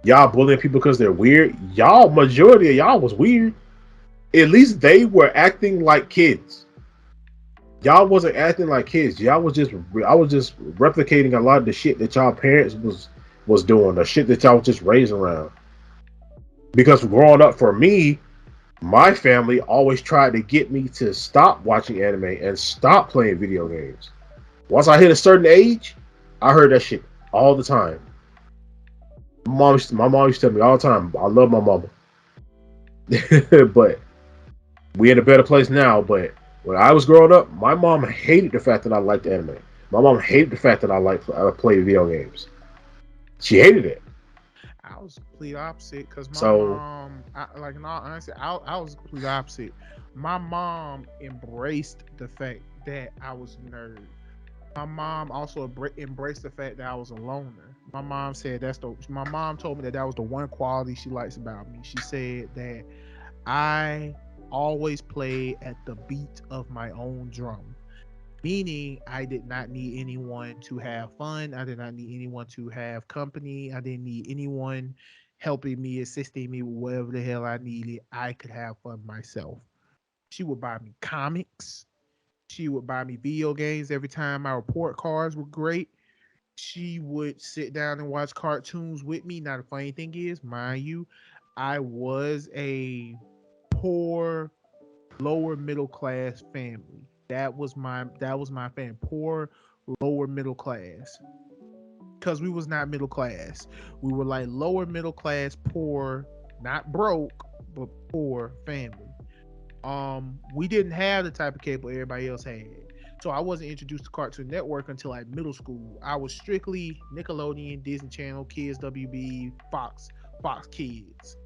Y'all bullying people because they're weird. Y'all, majority of y'all was weird. At least they were acting like kids. Y'all wasn't acting like kids. I was just replicating a lot of the shit that y'all parents was was doing, the shit that y'all was just raising around. Because growing up for me, my family always tried to get me to stop watching anime and stop playing video games. Once I hit a certain age, I heard that shit all the time. My mom used to tell me all the time, I love my mama. But we in a better place now. But when I was growing up, my mom hated the fact that I liked anime. My mom hated the fact that I played video games. She hated it. I was complete opposite because my So mom, like in all honesty, I was complete opposite. My mom embraced the fact that I was a nerd. My mom also embraced the fact that I was a loner. My mom said that's the. My mom told me that that was the one quality she likes about me. She said that I always played at the beat of my own drum, meaning I did not need anyone to have fun. I did not need anyone to have company. I didn't need anyone helping me, assisting me with whatever the hell I needed. I could have fun myself. She would buy me comics. She would buy me video games every time my report cards were great. She would sit down and watch cartoons with me. Now, the funny thing is, mind you, I was a poor lower middle class family. That was my family. Poor lower middle class. Cause we was not middle class. We were like lower middle class, poor, not broke, but poor family. We didn't have the type of cable everybody else had. So I wasn't introduced to Cartoon Network until like middle school. I was strictly Nickelodeon, Disney Channel, Kids WB, Fox Kids.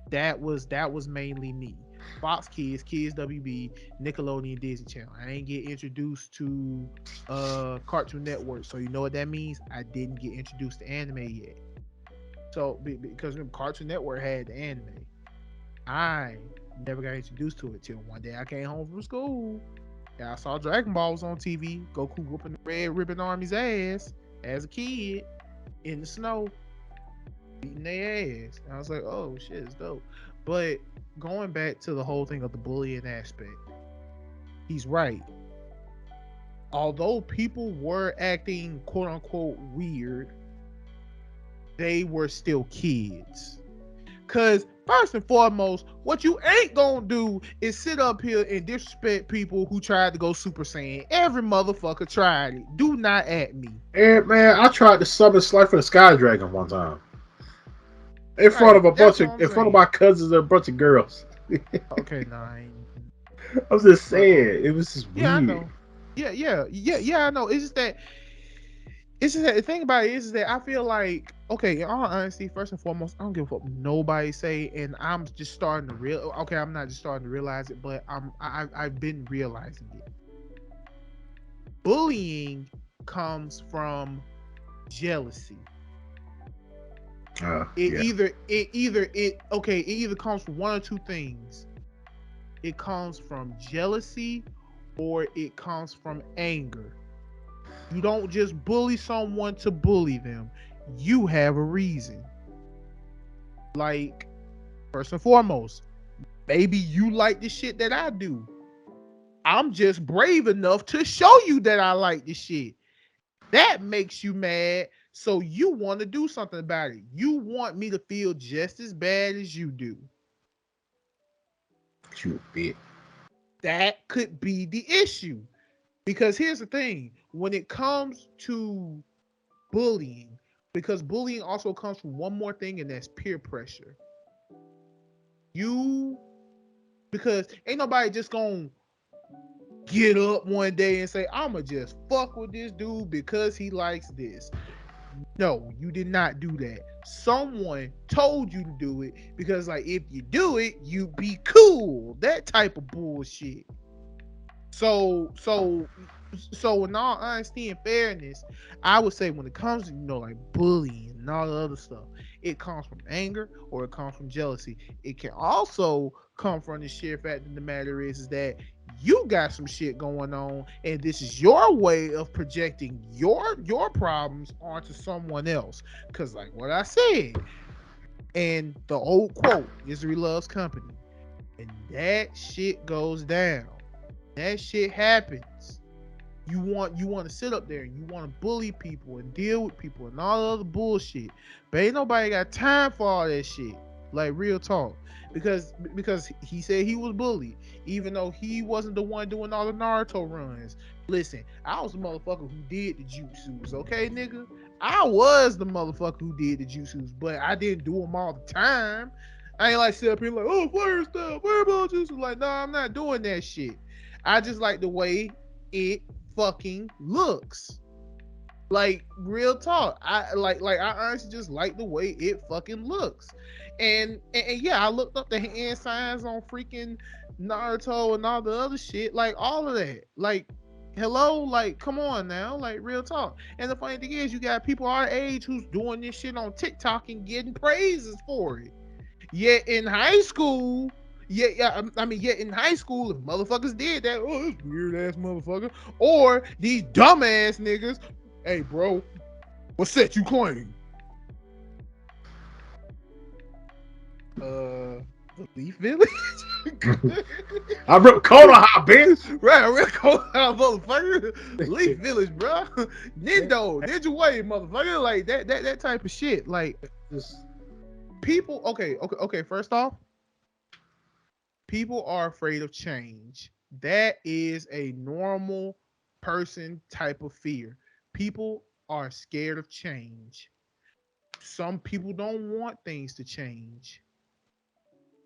That was mainly me. Fox Kids, Kids WB, Nickelodeon, Disney Channel. I ain't get introduced to Cartoon Network, so you know what that means? I didn't get introduced to anime yet. So because Cartoon Network had the anime, I never got introduced to it till one day I came home from school and I saw Dragon Ball was on TV. Goku whooping the Red Ribbon Army's ass as a kid in the snow, beating their ass. And I was like, oh shit, it's dope. But going back to the whole thing of the bullying aspect, he's right. Although people were acting quote unquote weird, they were still kids. Cause first and foremost, what you ain't gonna do is sit up here and disrespect people who tried to go Super Saiyan. Every motherfucker tried it. Do not at me. and man, I tried to summon Slifer the Sky Dragon one time. Right. That's what I'm In front of saying. my cousins and a bunch of girls. Okay, nine. I was just But saying, it was just yeah, I weird. know. Yeah, I know. It's just that the thing about it is that I feel like, okay, in all honesty, first and foremost, I don't give a fuck what nobody say, and I'm just starting to real. Okay, I'm not just starting to realize it, but I've been realizing it. Bullying comes from jealousy. It Yeah. either it either it okay, it either comes from one or two things. It comes from jealousy or it comes from anger. You don't just bully someone to bully them. You have a reason. Like, first and foremost, maybe you like the shit that I do. I'm just brave enough to show you that I like the shit. That makes you mad. So you want to do something about it. You want me to feel just as bad as you do. You bitch. That could be the issue. Because here's the thing, when it comes to bullying, because bullying also comes from one more thing, and that's peer pressure. You, because ain't nobody just gonna get up one day and say, I'ma just fuck with this dude because he likes this. No, you did not do that. Someone told you to do it because, like, if you do it, you be cool. That type of bullshit. So, so, so, in all honesty and fairness, I would say when it comes to, like bullying and all the other stuff, it comes from anger or it comes from jealousy. It can also come from the sheer fact that the matter is that you got some shit going on, and this is your way of projecting your problems onto someone else. Cause like what I said, and the old quote, "Misery loves company," and that shit goes down. That shit happens. You want to sit up there and you want to bully people and deal with people and all the other bullshit. But ain't nobody got time for all that shit. Like real talk. Because he said he was bullied, even though he wasn't the one doing all the Naruto runs. Listen, I was the motherfucker who did the jutsus, okay, nigga? I was the motherfucker who did the jutsus, but I didn't do them all the time. I ain't like sit up here like, oh, fire stuff, fireball jutsu. Like, no, I'm not doing that shit. I just like the way it fucking looks. Like real talk. I honestly just like the way it fucking looks. And yeah, I looked up the hand signs on freaking Naruto and all the other shit. Like all of that. Like hello, like come on now, like real talk. And the funny thing is, you got people our age who's doing this shit on TikTok and getting praises for it. Yet in high school, yet in high school, if motherfuckers did that, oh, this weird ass motherfucker, or these dumbass niggas, hey, bro, what set you claim? The Leaf Village? I ripped Konoha, bitch. Right, real cold motherfucker. Leaf Village, bro. Ninja Way, motherfucker. Like that type of shit. Like, Just people, okay. First off, people are afraid of change. That is a normal person type of fear. People are scared of change. Some people don't want things to change.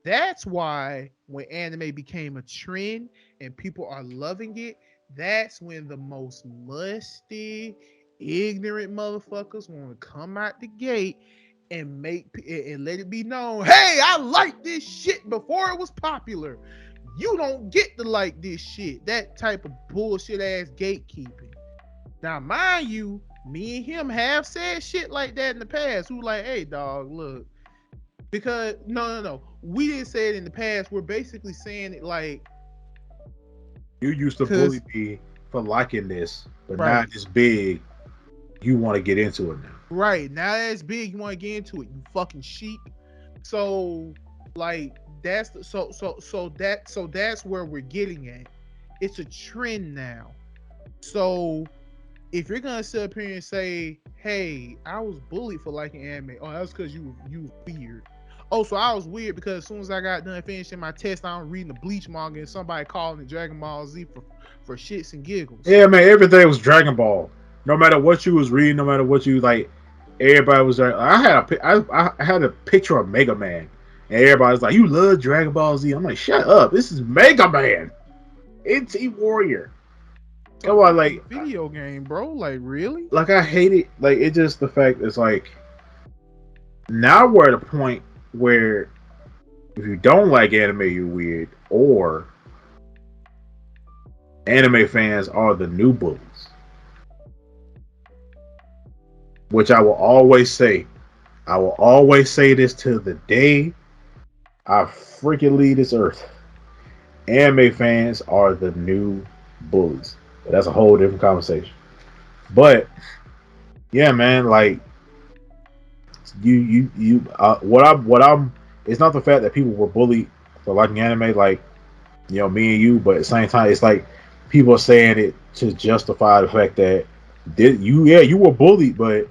That's why when anime became a trend and people are loving it, that's when the most lusty, ignorant motherfuckers want to come out the gate and let it be known, hey, I like this shit before it was popular. You don't get to like this shit. That type of bullshit ass gatekeeping. Now, mind you, me and him have said shit like that in the past. Who like, hey, dog, look, because no, we didn't say it in the past. We're basically saying it like you used to bully me for liking this, but now right, it's big. You want to get into it now. right now that it's big. You want to get into it, you fucking sheep. So like that's the, so that's where we're getting at. It's a trend now. So if you're gonna sit up here and say, "Hey, I was bullied for liking anime," oh, that's because you was weird. Oh, so I was weird because as soon as I got done finishing my test, I'm reading the Bleach manga and somebody calling it Dragon Ball Z for shits and giggles. Yeah, man, everything was Dragon Ball. No matter what you was reading, no matter what you like, everybody was there. I had a picture of Mega Man, and everybody was like, "You love Dragon Ball Z?" I'm like, "Shut up! This is Mega Man, NT Warrior." It's a Come on, fucking video game, bro. Like really? like I hate it. Like it just the fact it's like now we're at a point where if you don't like anime, you're weird, or anime fans are the new bullies. Which I will always say. I will always say this till the day I freaking leave this earth. Anime fans are the new bullies. But that's a whole different conversation. But yeah, man, like what I'm. It's not the fact that people were bullied for liking anime, like me and you, but at the same time, it's like people are saying it to justify the fact that you were bullied, but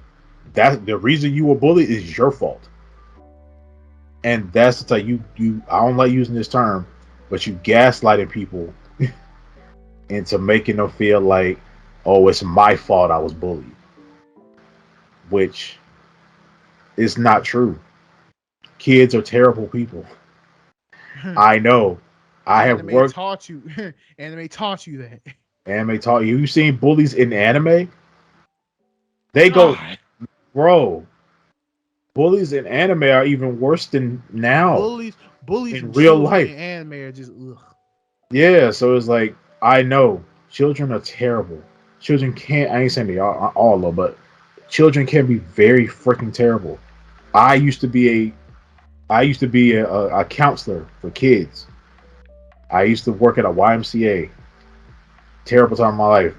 that the reason you were bullied is your fault. And that's like you I don't like using this term, but you gaslighting people into making them feel like, oh, it's my fault I was bullied, which is not true. Kids are terrible people. I know. I have Anime worked. taught you. Anime taught you that. Anime taught you. You seen bullies in anime? They go, God, bro. Bullies in anime are even worse than now bullies, bullies from in real children life. in anime are just ugh. Yeah, so it's like I know children are terrible. Children can't. I ain't saying they are all of them, but children can be very freaking terrible. I used to be a counselor for kids. I used to work at a YMCA. Terrible time of my life.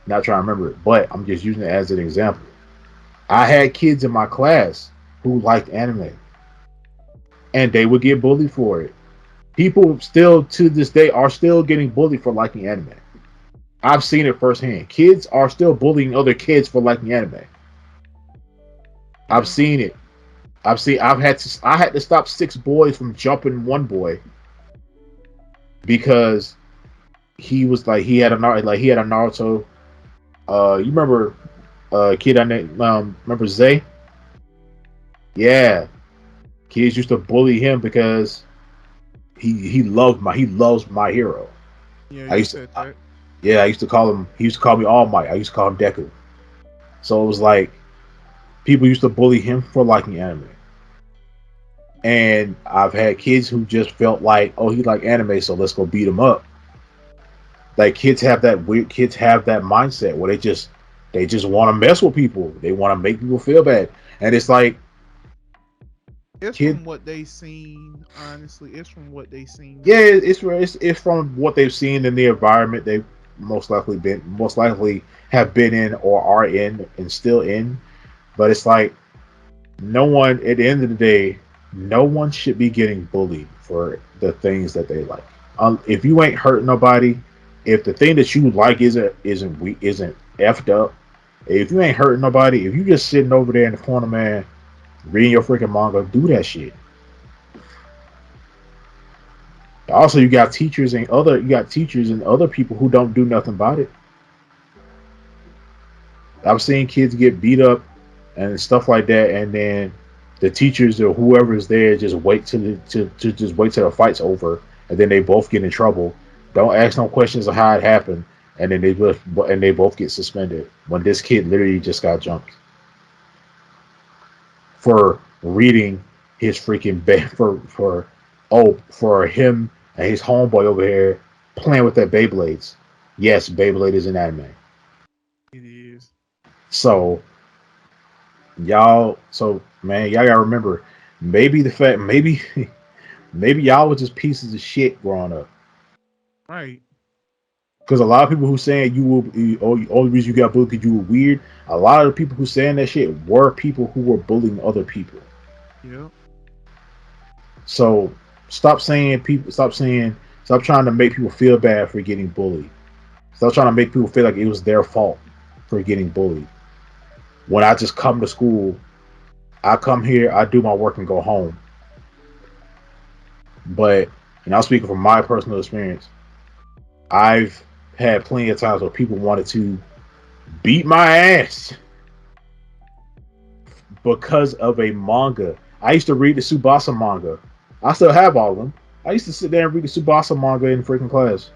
Not trying to remember it, but I'm just using it as an example. I had kids in my class who liked anime, and they would get bullied for it. People still to this day are still getting bullied for liking anime. I've seen it firsthand. Kids are still bullying other kids for liking anime. I've Yeah. seen it. I had to stop 6 boys from jumping one boy because he was like he had a Naruto. You remember kid I named remember Zay? Yeah, kids used to bully him because he loves my hero. Yeah, I you used to said that. yeah, I used to call him. He used to call me All Might. I used to call him Deku. So it was like people used to bully him for liking anime. And I've had kids who just felt like, oh, he like anime, so let's go beat him up. Like kids have that mindset where they just want to mess with people. They want to make people feel bad. And it's like It's kid from what they seen, honestly. It's from what they seen. yeah, it's from what they've seen in the environment they've most likely have been in or are in and still in. But it's like no one at the end of the day, no one should be getting bullied for the things that they like. If you ain't hurting nobody, if the thing that you like isn't effed up, if you ain't hurting nobody, if you just sitting over there in the corner, man, reading your freaking manga, do that shit. Also, you got teachers and other people who don't do nothing about it. I've seen kids get beat up and stuff like that, and then the teachers or whoever is there just to just wait till the fight's over, and then they both get in trouble. Don't ask no questions of how it happened, and then they both get suspended. When this kid literally just got jumped for reading his freaking bed for him and his homeboy over here playing with their Beyblades. Yes, Beyblade is an anime. It is. So so man, y'all gotta remember, maybe maybe y'all was just pieces of shit growing up. Right. Because a lot of people who saying only reason you got bullied because you were weird. A lot of the people who saying that shit were people who were bullying other people. Yeah. So stop trying to make people feel bad for getting bullied. Stop trying to make people feel like it was their fault for getting bullied. When I just come to school, I come here, I do my work and go home. But and I'm speaking from my personal experience, I've had plenty of times where people wanted to beat my ass because of a manga. I used to read the Tsubasa manga. I still have all of them. I used to sit there and read the Tsubasa manga in freaking class.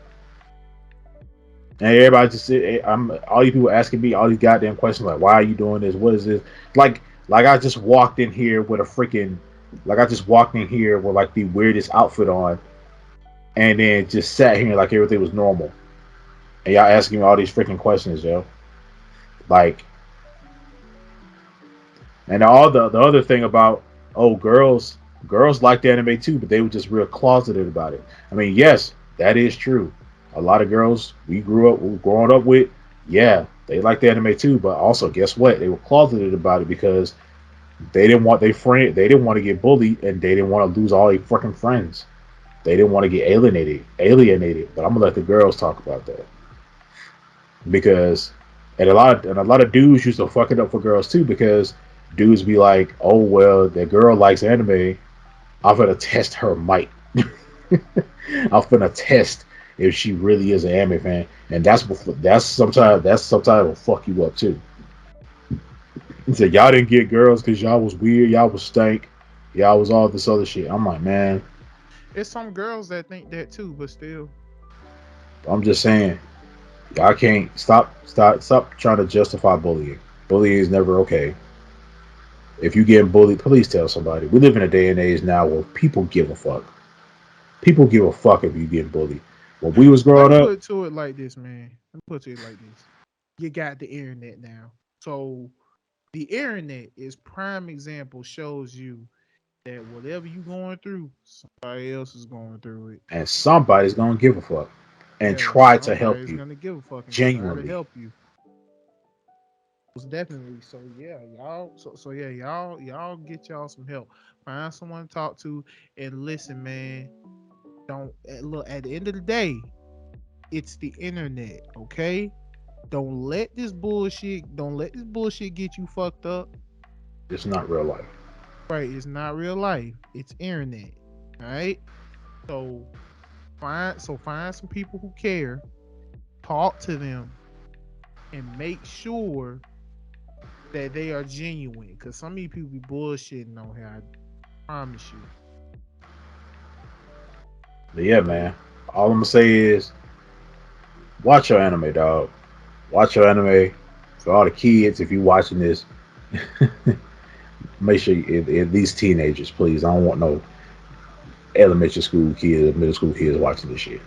And everybody just sit. I'm all you people asking me all these goddamn questions like, "Why are you doing this? What is this?" Like I just walked in here with a freaking, like I just walked in here with like the weirdest outfit on, and then just sat here like everything was normal. And y'all asking me all these freaking questions, yo. Like, and the other thing about girls liked anime too, but they were just real closeted about it. I mean, yes, that is true. A lot of girls we growing up with, yeah, they liked the anime too, but also guess what? They were closeted about it because they didn't want to get bullied, and they didn't want to lose all their freaking friends. They didn't want to get alienated. But I'm gonna let the girls talk about that because and a lot of dudes used to fuck it up for girls too because dudes be like, oh well, the girl likes anime. I'm gonna test her might. I'm gonna test if she really is an anime fan, and that's sometimes will fuck you up too. He said y'all didn't get girls because y'all was weird, y'all was stank, y'all was all this other shit. I'm like, man, It's some girls that think that too, but still. I'm just saying, y'all can't stop trying to justify bullying. Bullying is never okay. If you getting bullied, please tell somebody. We live in a day and age now where people give a fuck. People give a fuck if you get bullied. When we was Let growing me up, put it to it like this, man. Let me put it like this. You got the internet now. So the internet is prime example shows you that whatever you going through, somebody else is going through it. and somebody's gonna give a fuck and Yeah, try to help somebody's you gonna give a fuck and try to genuinely. help you. Most definitely. So yeah, y'all. So yeah, y'all get y'all some help. Find someone to talk to and listen, man. Don't look at the end of the day. It's the internet, okay? Don't let this bullshit get you fucked up. It's not real life. Right? It's not real life. It's internet. All right. So find some people who care, talk to them, and make sure that they are genuine. Cause some of these people be bullshitting on here. I promise you. But yeah, man. All I'm gonna say is watch your anime, dog. Watch your anime. For all the kids, if you watching this, make sure at least teenagers, please. I don't want no elementary school kids, middle school kids watching this shit.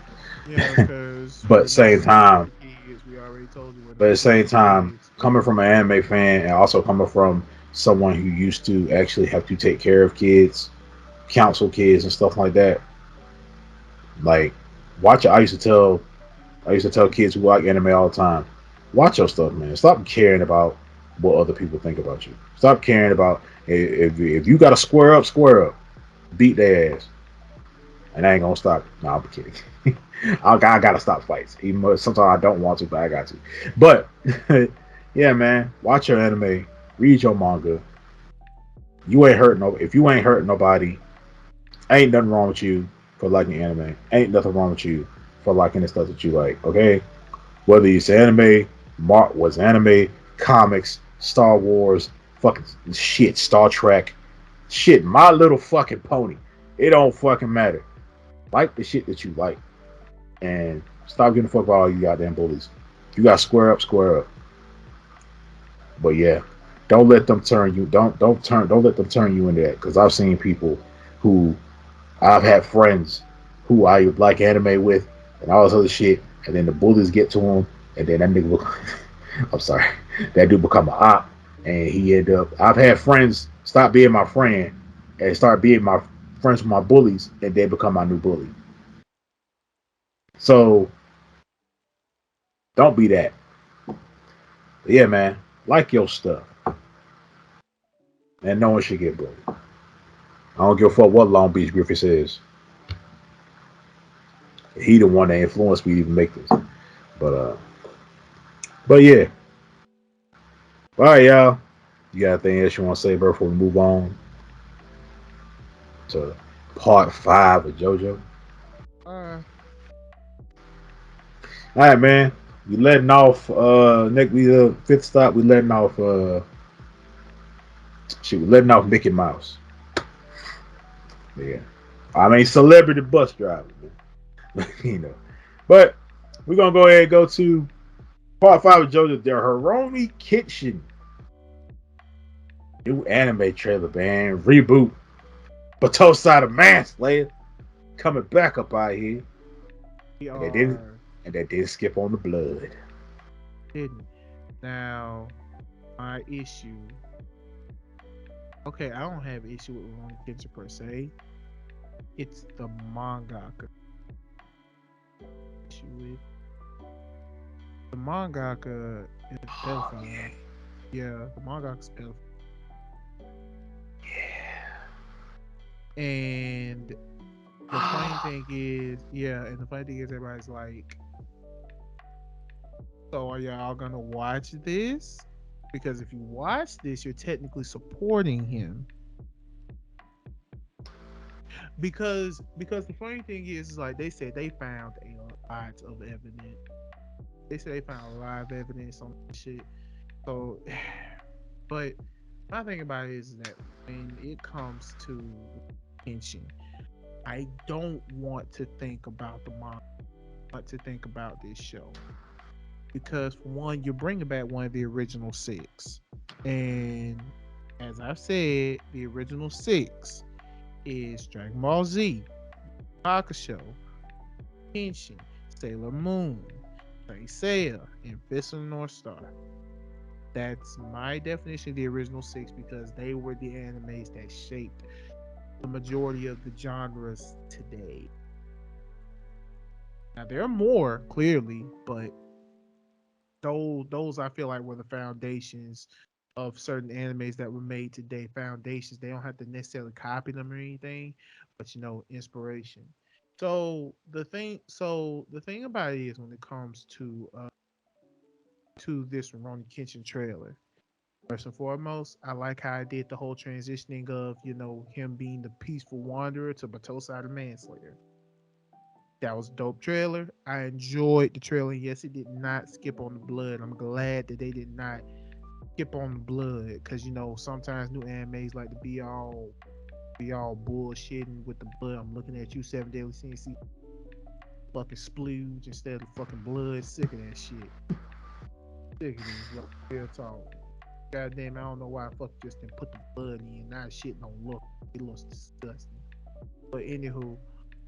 Yeah, because But we're not same time, supporting kids. We already told you we're but at not the same supporting time, kids. coming from an anime fan and also coming from someone who used to actually have to take care of kids, counsel kids and stuff like that, like watch it. I used to tell kids who like anime all the time, watch your stuff, man. Stop caring about what other people think about you. Stop caring about if you got to square up, beat their ass, and I ain't gonna stop. No, I'm kidding. I gotta stop fights. Even though sometimes I don't want to, but I got to. But yeah, man, watch your anime, read your manga. You ain't hurting no. If you ain't hurting nobody, ain't nothing wrong with you for liking anime. Ain't nothing wrong with you for liking the stuff that you like. Okay, whether it's anime, was anime, comics, Star Wars, fucking shit, Star Trek, shit, My Little fucking Pony. It don't fucking matter. Like the shit that you like, and stop getting fucked by all you goddamn bullies. You got to square up, square up. But yeah, don't let them turn you. Don't let them turn you into that. Because I've seen people who I've had friends who I like anime with and all this other shit, and then the bullies get to him, and then that nigga will, I'm sorry, that dude become a op, and he end up. I've had friends stop being my friend and start being my friends with my bullies, and they become my new bully. So don't be that. But yeah, man, like your stuff, and no one should get bullied. I don't give a fuck what Long Beach Griffiths is. He the one that influenced me to even make this. But but yeah. All right, y'all. You got anything else you want to say, bro, before we move on to part 5 of JoJo? Uh, All right, man. We letting off. Next, we fifth stop. We letting off. Shit, we letting off Mickey Mouse. Yeah, I mean celebrity bus driver, man. you know. But we're gonna go ahead and go to part 5 of JoJo. The Rurouni Kenshin new anime trailer, man. Reboot. Batosai the Manslayer coming back up out here, we and they didn't, are and they didn't skip on the blood. hidden. Now, my issue. Okay, I don't have issue with Rurouni Kenshin per se. It's the mangaka issue with the mangaka is Oh pedophile. yeah, Yeah, the mangaka's pedophile. yeah. And the funny thing is, yeah, and the funny thing is everybody's like, so are y'all gonna watch this? Because if you watch this, you're technically supporting him. Because the funny thing is like they said they found a lot of evidence. They said they found a lot of evidence on this shit. So, but my thing about it is that when it comes to Kenshin, I don't want to think about the manga. I want to think about this show because for one, you're bringing back one of the original six, and as I've said, the original six is Dragon Ball Z, Hakusho, Kenshin, Sailor Moon, Saint Seiya, and Fist of the North Star. That's my definition of the original six because they were the animes that shaped the majority of the genres today. Now there are more clearly, but those I feel like were the foundations of certain animes that were made today. Foundations. They don't have to necessarily copy them or anything, but inspiration. So the thing about it is when it comes to this Rurouni Kenshin trailer. First and foremost, I like how I did the whole transitioning of, him being the peaceful wanderer to Batosai the Manslayer. That was a dope trailer. I enjoyed the trailer. Yes, it did not skip on the blood. I'm glad that they did not skip on the blood because sometimes new animes like to be all bullshitting with the blood. I'm looking at you, Seven Daily CNC, fucking splooge instead of fucking blood. Sick of that shit. Sick of this. Like, real talk. Goddamn, I don't know why I fuck just didn't put the blood in. Now shit don't look. It looks disgusting. But anywho,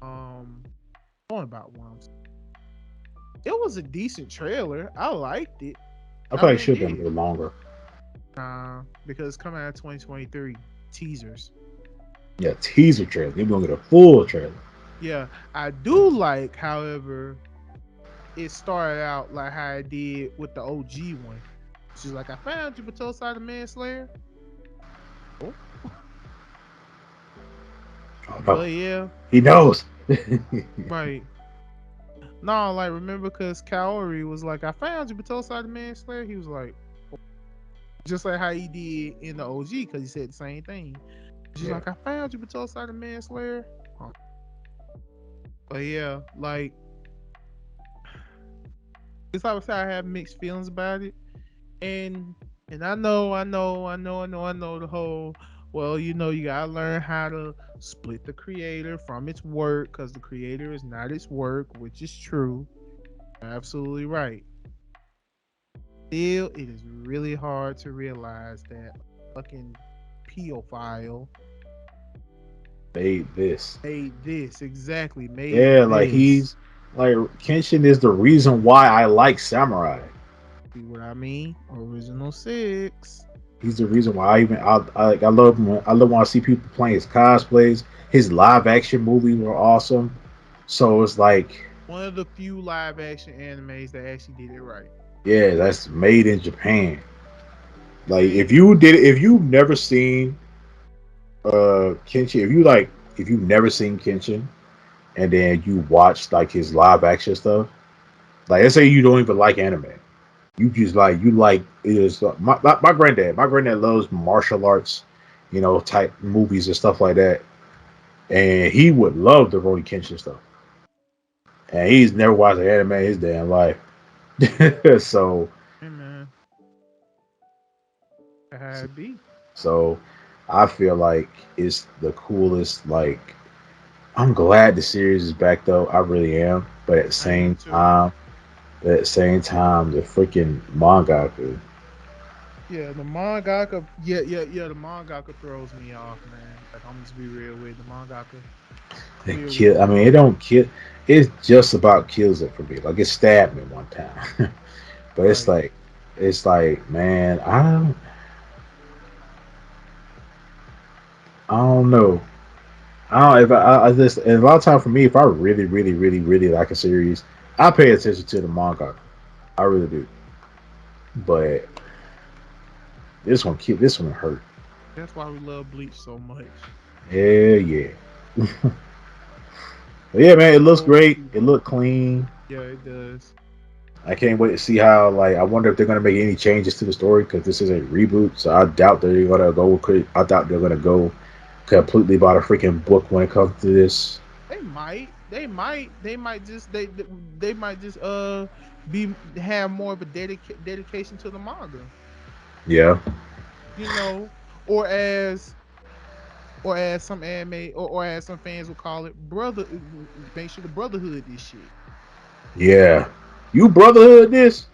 um, going about what I'm saying. It was a decent trailer. I liked it. I I thought it really should have been a did. little longer. Because it's coming out of 2023 teasers. Yeah, teaser trailer. They're gonna get a full trailer. Yeah, I do like, however, it started out like how I did with the OG one. She's like, I found you, Batosai the Manslayer. Oh, Oh no, but yeah, he knows. right. No, like remember because Kaori was like, I found you, Batosai the Manslayer. He was like, just like how he did in the OG because he said the same thing. She's Yeah, like, I found you, Batosai the Manslayer. Huh. But yeah, like it's like I said, I have mixed feelings about it. And I know the whole, well, you gotta learn how to split the creator from its work because the creator is not its work, which is true. Absolutely right. Still, it is really hard to realize that a fucking pedophile made this. made this exactly made Yeah, like this. he's like Kenshin is the reason why I like Samurai. See what I mean? Original six. He's the reason why I love him. I love when I see people playing his cosplays. His live action movies were awesome. So it's like, One of the few live action animes that actually did it right. yeah, that's made in Japan. Like Made if you've never seen Kenshin, if you've never seen Kenshin and then you watch like his live action stuff, like let's say you don't even like anime. You like is my granddad loves martial arts, type movies and stuff like that. And he would love the Rurouni Kenshin stuff. And he's never watched an anime in his damn life. so Hey man, how it be? so I feel like it's the coolest. Like I'm glad the series is back though. I really am. But I am too. at the same time, the freaking mangaka, Yeah, the mangaka. Yeah. The mangaka throws me off, man. Like I'm just be real with the mangaka. it Clearly kill. I throws mean, me it off. don't kill. It just about kills it for me. Like it stabbed me one time. but Right. it's like, man, I don't know. I don't if I just and a lot of time for me, if I really, really, really, really like a series, I pay attention to the manga. I really do. But this one hurt. That's why we love Bleach so much. Yeah, yeah. But yeah, man, it looks Oh, great. It looked clean. yeah, it does. I can't wait to see how. Like, I wonder if they're gonna make any changes to the story because this is a reboot. So I doubt they're gonna go. I doubt they're gonna go completely by the freaking book when it comes to this. They might. They might just be have more of a dedication to the manga. Yeah, You know, or as or as some anime or as some fans would call it, brother. Make sure the brotherhood this shit. yeah. You brotherhood this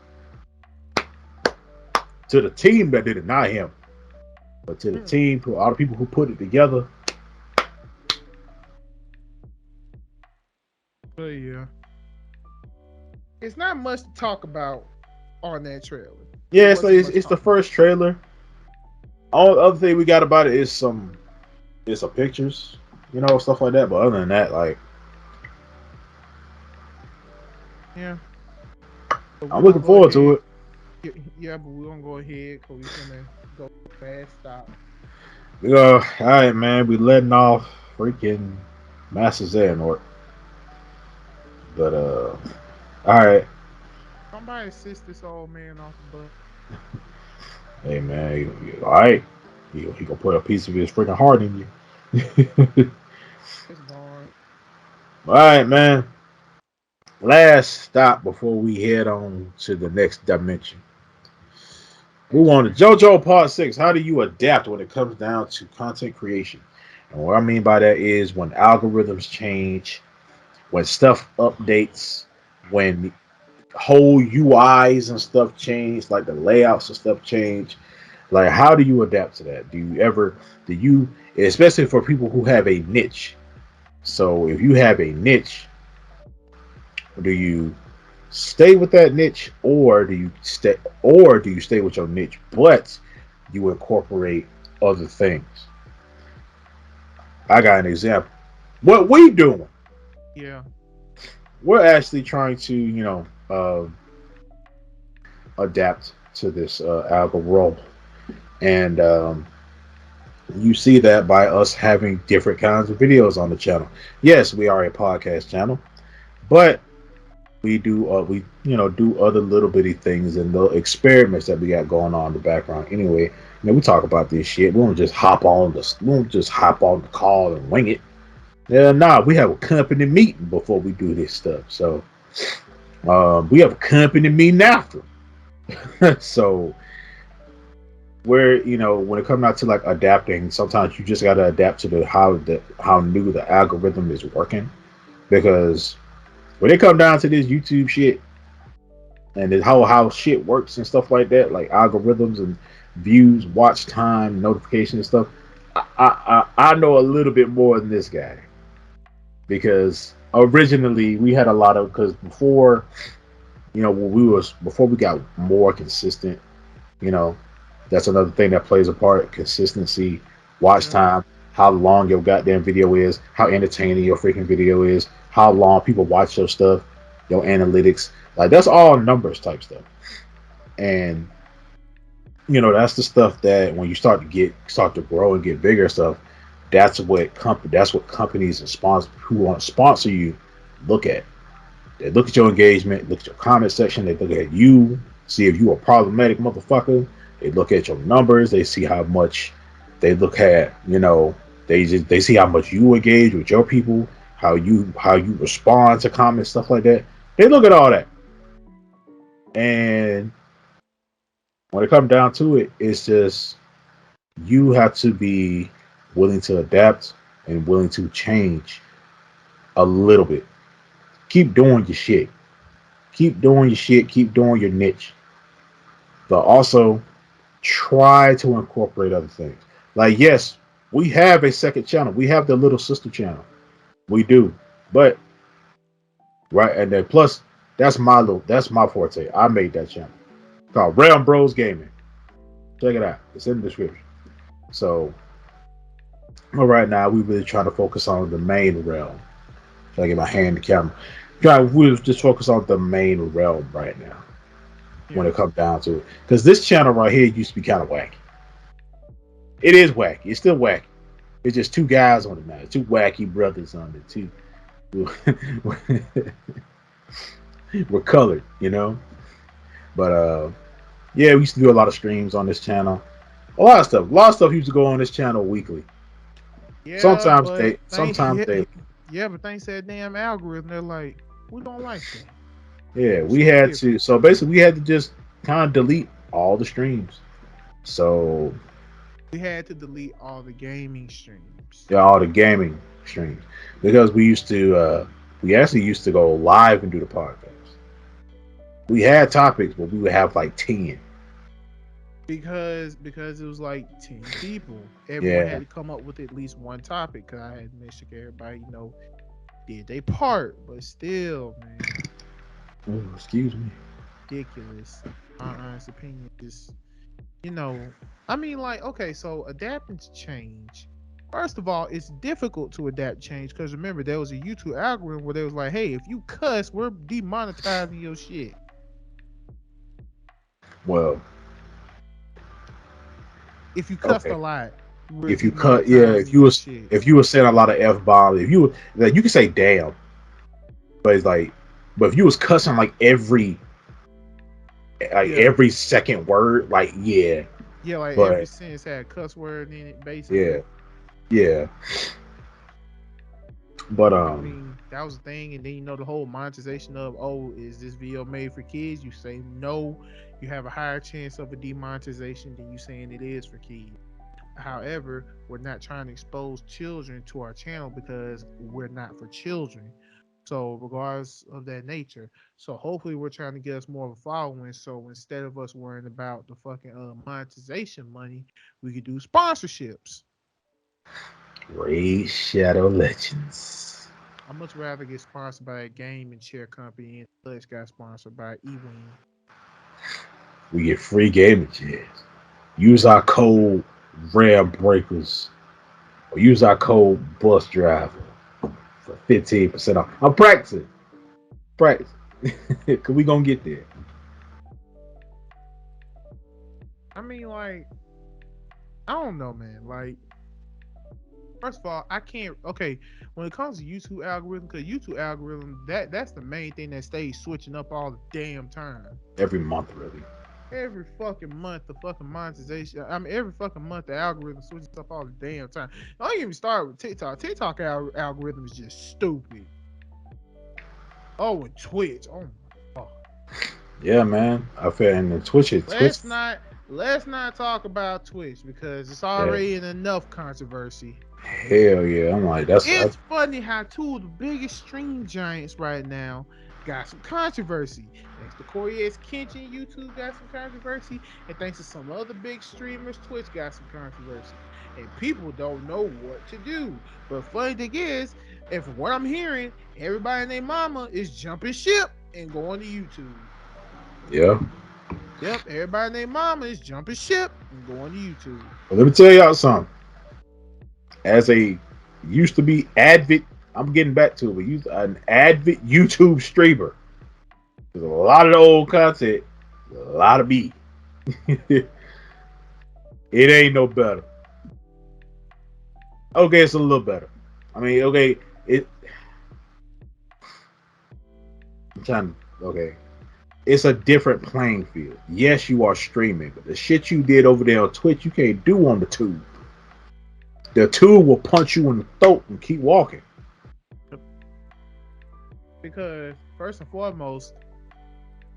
to the team that did it, not him, but to the Hmm. team, to all the people who put it together. But yeah, it's not much to talk about on that trailer. It Yeah, wasn't much to it's the talk about. first trailer. All the other thing we got about it is some pictures, stuff like that. But other than that, like Yeah, but we're I'm gonna looking go forward to ahead. it. Yeah, but we're gonna go ahead because we're gonna go fast stop. All right, man. We letting off freaking Master Xehanort. But all right. Somebody assist this old man off the bus. Hey man, all right. He gonna put a piece of his freaking heart in you. It's gone. All right, man. Last stop before we head on to the next dimension. We Next want dimension. JoJo Part 6. How do you adapt when it comes down to content creation? And what I mean by that is when algorithms change, when stuff updates, when whole UIs and stuff change, like the layouts and stuff change. Like, how do you adapt to that? Do you, especially for people who have a niche? So, if you have a niche, do you stay with that niche, or do you stay with your niche, but you incorporate other things? I got an example. What we doing? Yeah. We're actually trying to, adapt to this algo role, and you see that by us having different kinds of videos on the channel. Yes, we are a podcast channel, but we do other little bitty things and the experiments that we got going on in the background. Anyway, we talk about this shit. We don't just hop on the call and wing it. Yeah, nah, we have a company meeting before we do this stuff. So we have a company meeting after. So where when it comes out to like adapting, sometimes you just got to adapt to how new the algorithm is working, because when it come down to this YouTube shit and how shit works and stuff like that, like algorithms and views, watch time, notifications and stuff, I know a little bit more than this guy, because originally we had a lot of, because before, when before we got more consistent, you know that's another thing that plays a part: consistency, watch Yeah. time, how long your goddamn video is, how entertaining your freaking video is, how long people watch your stuff, your analytics. Like, that's all numbers type stuff. And that's the stuff that when you start to grow and get bigger stuff, that's what companies and sponsors who want to sponsor you look at. They look at your engagement, look at your comment section, they look at you, see if you a problematic motherfucker. They look at your numbers, they see how much, they look at, they see how much you engage with your people, how you respond to comments, stuff like that. They look at all that. And when it comes down to it, it's just you have to be willing to adapt and willing to change a little bit. Keep doing your shit. Keep doing your shit. Keep doing your niche. But also try to incorporate other things. Like, yes, we have a second channel. We have the little sister channel. We do. But right, and then plus that's my forte. I made that channel. It's called Realm Bros Gaming. Check it out. It's in the description. So right now we really trying to focus on the main realm. Trying to get my hand in the camera. We just focus on the main realm right now when Yeah. it comes down to it. Because this channel right here used to be kind of wacky. It is wacky. It's still wacky. It's just two guys on it now. Two wacky brothers on it. Two we're colored. But yeah, we used to do a lot of streams on this channel. A lot of stuff. A lot of stuff used to go on this channel weekly. Yeah, Sometimes but they thank sometimes yeah, they yeah, but thanks to that damn algorithm, they're like, we don't like that. yeah, Do we something had different. to, so basically we had to just kind of delete all the streams. So We had to delete all the gaming streams. yeah, all the gaming streams, because we actually used to go live and do the podcast. We had topics, but we would have like 10. Because it was like 10 people. Everyone Yeah. had to come up with at least one topic because I had to make sure everybody, did they part, but still, man, Oh, excuse me. ridiculous. My honest opinion is, you know, I mean, like, okay, so adapting to change. First of all, it's difficult to adapt change because remember, there was a YouTube algorithm where they was like, hey, if you cuss, we're demonetizing your shit. Well, If you cussed okay. a lot, we're If you cut, yeah, demonetizing your shit. if you were saying a lot of f bombs, if you were like, you can say damn, but it's like But if you was cussing like every Yeah. second word, like yeah. Yeah, like every But sentence had a cuss word in it, yeah, basically. yeah. But I mean, that was the thing. And then, the whole monetization of, oh, is this video made for kids? You say no, you have a higher chance of a demonetization than you saying it is for kids. However, we're not trying to expose children to our channel because we're not for children. So, regardless of that nature, so hopefully we're trying to get us more of a following. So instead of us worrying about the fucking monetization money, we could do sponsorships. Raid Shadow Legends. I'd much rather get sponsored by a game and chair company and Clutch got sponsored by eWing. We get free gaming chairs. Use our code RealmBreakers or use our code Bus Driver for 15% off. I'm practicing. Practice. Cause we gonna get there. I mean, like, I don't know, man. Like, first of all, I can't. Okay, when it comes to YouTube algorithm, because YouTube algorithm, that's the main thing that stays switching up all the damn time. Every month, really. Every fucking month, the fucking monetization. I mean, every fucking month, the algorithm switches up all the damn time. Don't even start with TikTok. TikTok algorithm is just stupid. Oh, and Twitch. Oh my god. Yeah, man. I feel in the Twitch. Let's not let's not talk about Twitch because it's Yeah. already in enough controversy. Hell yeah. I'm like, It's funny how two of the biggest stream giants right now got some controversy. Thanks to Corey's Kenshin, YouTube got some controversy, and thanks to some other big streamers, Twitch got some controversy. And people don't know what to do. But funny thing is, and from what I'm hearing, everybody and their mama is jumping ship and going to YouTube. yeah. Yep, everybody and their mama is jumping ship and going to YouTube. But let me tell y'all something. As a used to be avid, I'm getting back to it, but used an avid YouTube streamer. There's a lot of the old content, a lot of me. It ain't no better. Okay, it's a little better. I mean, okay, it. I'm trying. Okay, it's a different playing field. Yes, you are streaming, but the shit you did over there on Twitch, you can't do on the tube. The tube will punch you in the throat and keep walking. Because first and foremost,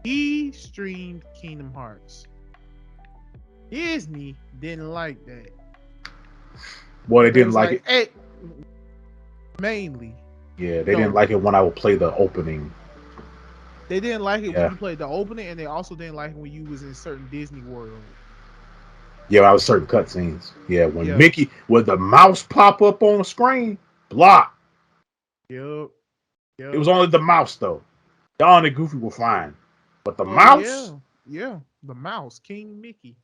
he streamed Kingdom Hearts. Disney didn't like that. Well, they They didn't was like like, it. hey, mainly. Yeah, they didn't No, like it when I would play the opening. they didn't like it when Yeah, you played the opening, and they also didn't like it when you was in certain Disney World. yeah, I was certain cutscenes. Yeah, when Yeah. Mickey, with the mouse pop up on the screen, block. Yep. It was Yep. only the mouse though. Don and Goofy were fine, but the Oh mouse, yeah. Yeah. The mouse, King Mickey.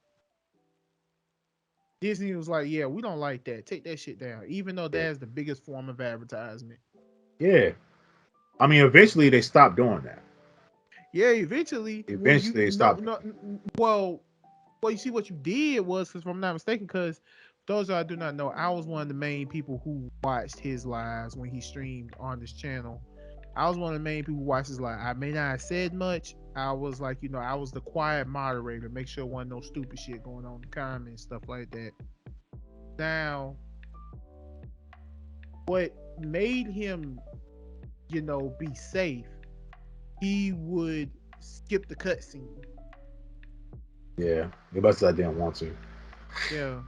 Disney was like, yeah, we don't like that. Take that shit down. Even though yeah, that's the biggest form of advertisement. yeah. I mean, eventually they stopped doing that. Yeah, eventually, when you Eventually they no stopped. no well, you see what you did was, because if I'm not mistaken, because those I do not know, I was one of the main people who watched his lives when he streamed on this channel. I was one of the main people who watched his live. I may not have said much. I was like, I was the quiet moderator, make sure there wasn't no stupid shit going on in the comments, stuff like that. Now, what made him, be safe, he would skip the cutscene. Yeah, because I didn't want to. Yeah.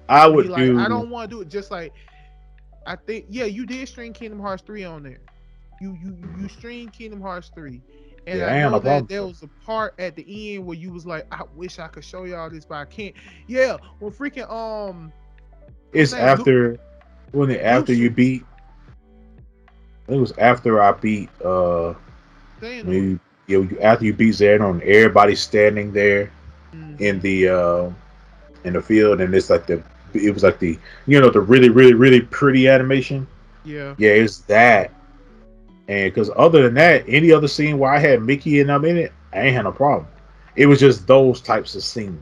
I He would like, I do. don't want to do it. Just like, I think, yeah, you did stream Kingdom Hearts 3 on there. You streamed Kingdom Hearts 3. And Yeah, I I ain't had know no that problem there with was a part at the end where you was like, I wish I could show y'all this, but I can't. Yeah, when freaking it. what's It's name? after when it after you Lucian. beat. I think it was after I beat. Xehanort. When after you beat Xehanort, everybody's standing there in Mm-hmm. the field, and it's like it was like the really really really pretty animation. Yeah. Yeah, it's that. And because other than that, any other scene where I had Mickey and I'm in it, I ain't had no problem. It was just those types of scenes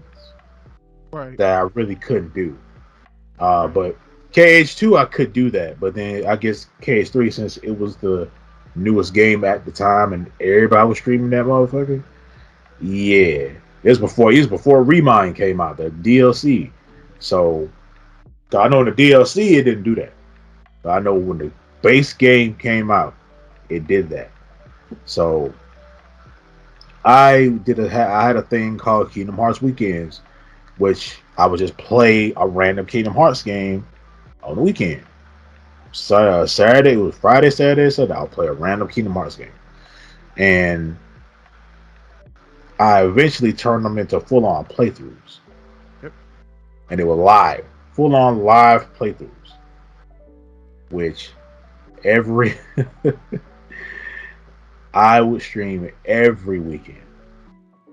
Right. that I really couldn't do. Right. But KH2 I could do that, but then I guess KH3, since it was the newest game at the time, and everybody was streaming that motherfucker. Yeah, it was before Remind came out, the DLC. So I know in the DLC it didn't do that. But I know when the base game came out, it did that. So I had a thing called Kingdom Hearts Weekends, which I would just play a random Kingdom Hearts game on the weekend. So Saturday, it was Friday, Saturday, Sunday. I'll play a random Kingdom Hearts game, and I eventually turned them into full on playthroughs, Yep. and they were live, full on live playthroughs, which every I would stream every weekend.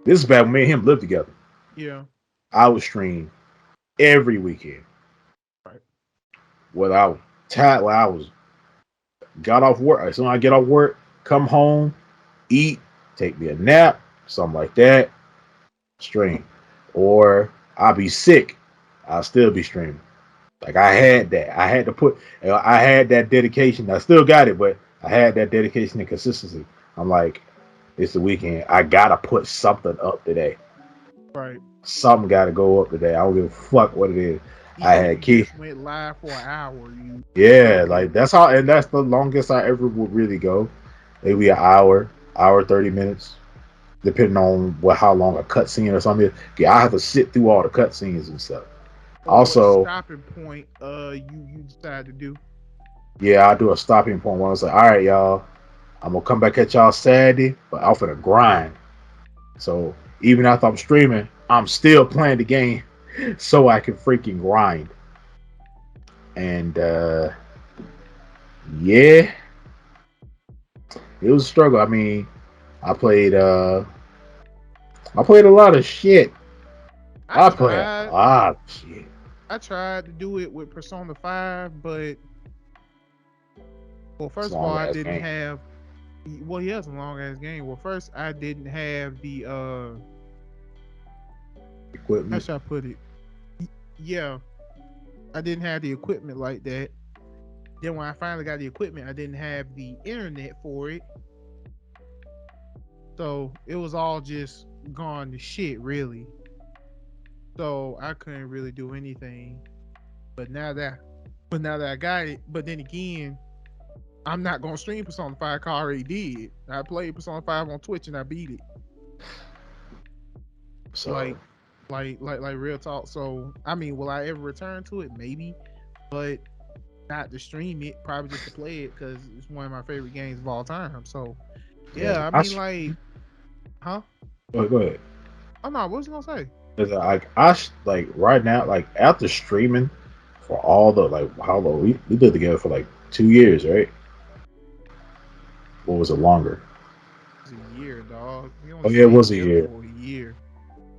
This is back when me and him lived together. Yeah. I would stream every weekend. Right. Whether I was tired, when I was got off work, as soon as I get off work, come home, eat, take me a nap, something like that, stream. Or I'll be sick, I'll still be streaming. Like I had that. I had that dedication. I still got it, but I had that dedication and consistency. I'm like, it's the weekend. I gotta put something up today. Right. Something gotta go up today. I don't give a fuck what it is. I Even if had you key. just went live for an hour, you Yeah, still did like it. that's how, and that's the longest I ever would really go. Maybe an hour 30 minutes, depending on how long a cutscene or something is. Yeah, I have to sit through all the cutscenes and stuff. Or what Also, stopping point you decide to do. yeah, I do a stopping point where I was like, all right, y'all, I'm gonna come back at y'all Saturday, but I'm finna grind. So even after I'm streaming, I'm still playing the game so I can freaking grind. And yeah, it was a struggle. I mean, I played uh I played a lot of shit. I I play a tried lot of shit. I tried to do it with Persona 5, but well, It's a first of all, long I ass didn't game. have well, yeah, it's a long ass game. Well, first I didn't have the how Equipment. should I put it? Yeah, I didn't have the equipment like that. Then when I finally got the equipment, I didn't have the internet for it. So it was all just gone to shit, really. So I couldn't really do anything. But now that I got it, but then again, I'm not gonna stream Persona 5 'cause I already did. I played Persona 5 on Twitch and I beat it. So Like like real talk. So I mean, will I ever return to it? Maybe, but not to stream it, probably just to play it because it's one of my favorite games of all time. So yeah, yeah, I mean like, huh? go ahead. Oh no, what was you gonna say? Cause like like right now, like after streaming for all the like how long we did together for like 2 years, right? What was it longer? It's a year, dog. We only Oh yeah, it stayed was a together year. for a year.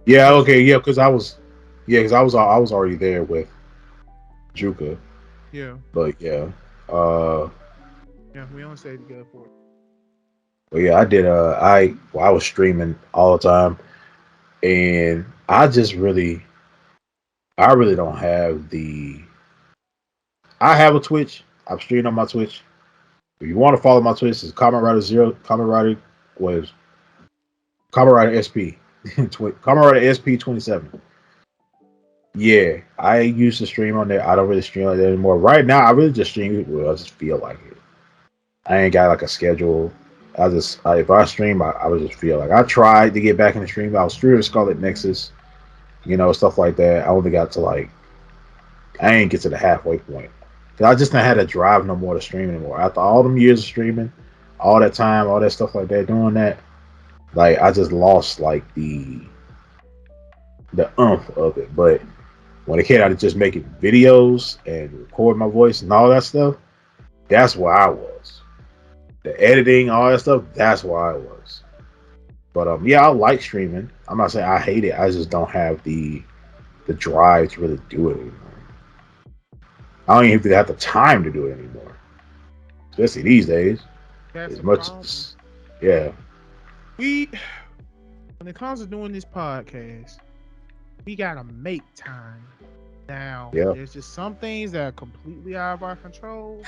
Yeah, Cause okay, yeah, because I was already there with Juka, yeah, but yeah, uh, yeah, we only stayed together for. but yeah, I did. I was streaming all the time, and I really don't have the. I have a Twitch. I'm streaming on my Twitch. If you want to follow my Twitch, it's Kamen Rider Zero. Kamen Rider was Kamen Rider SP. Kamen Rider SP 27. Yeah, I used to stream on there. I don't really stream like that anymore. Right now, I really just stream it. Well, I just feel like it. I ain't got like a schedule. If I stream, I would just feel like I tried to get back in the stream. I was streaming Scarlet Nexus, stuff like that. I only got to like I ain't get to the halfway point. Cause I just not had a drive no more to stream anymore. After all them years of streaming, all that time, all that stuff like that, doing that, like I just lost like the umph of it. But when it came out to just making videos and record my voice and all that stuff, that's where I was. The editing, all that stuff, that's where I was. But yeah, I like streaming. I'm not saying I hate it. I just don't have the drive to really do it anymore. I don't even have the time to do it anymore, especially these days. That's As the much problem. as yeah, We when it comes to doing this podcast, we gotta make time. Now, yeah, there's just some things that are completely out of our control,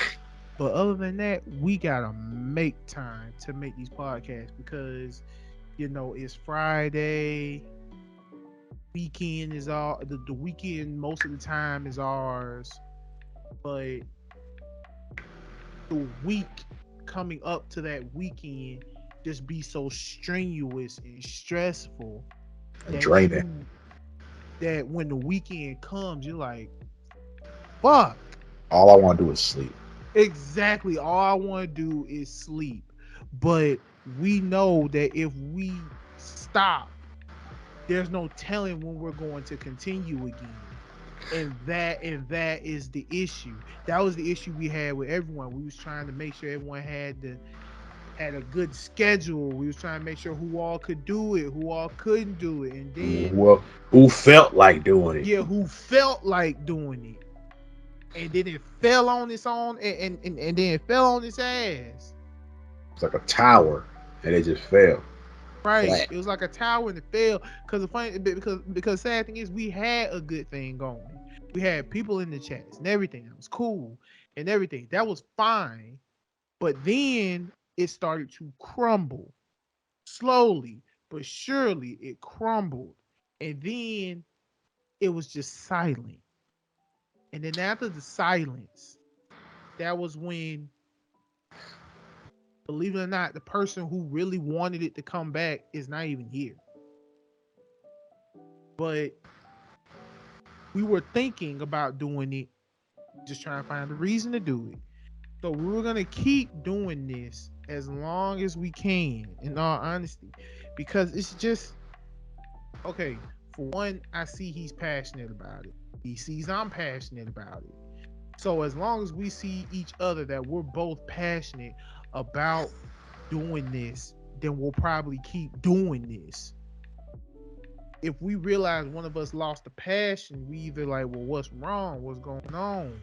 But other than that, we gotta make time to make these podcasts because it's Friday. Weekend is all the weekend most of the time is ours, but the week coming up to that weekend just be so strenuous and stressful And that draining. that when the weekend comes, you're like, fuck. All I want to do is sleep. Exactly. All I want to do is sleep. But we know that if we stop, there's no telling when we're going to continue again. And that is the issue. That was the issue we had with everyone. We was trying to make sure everyone had a good schedule. We was trying to make sure who all could do it, who all couldn't do it, and then Who felt like doing it? yeah, who felt like doing it, and then it fell on its own, and then it fell on its ass. It's like a tower, and it just fell Right, flat. it was like a tower and it fell because the funny because sad thing is we had a good thing going. We had people in the chats and everything. It was cool and everything. That was fine, but then it started to crumble slowly but surely. It crumbled, and then it was just silent. And then after the silence, that was when, believe it or not, the person who really wanted it to come back is not even here. But we were thinking about doing it, just trying to find a reason to do it. So we were gonna keep doing this as long as we can, in all honesty, because it's just okay. For one, I see he's passionate about it. He sees I'm passionate about it. So as long as we see each other that we're both passionate about doing this, then we'll probably keep doing this. If we realize one of us lost the passion, we either like, well, what's wrong? What's going on?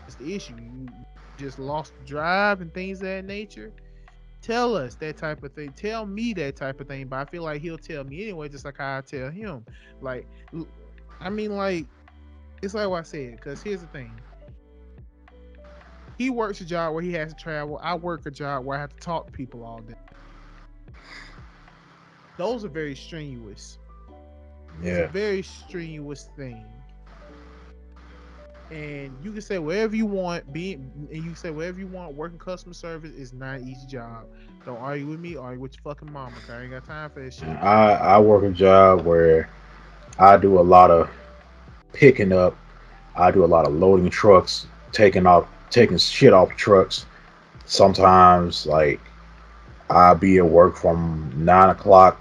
What's the issue? You just lost the drive and things of that nature. Tell us that type of thing. Tell me that type of thing. But I feel like he'll tell me anyway, just like how I tell him. Like, I mean, like, it's like what I said. Because here's the thing: he works a job where he has to travel. I work a job where I have to talk to people all day. Those are very strenuous. It's a Yeah. very strenuous thing. And you can say whatever you want, and you can say whatever you want. Working customer service is not an easy job. Don't argue with me. Argue with your fucking mama. Cause I ain't got time for that shit. I work a job where I do a lot of picking up. I do a lot of loading trucks, taking shit off trucks. Sometimes like I'll be at work from 9 o'clock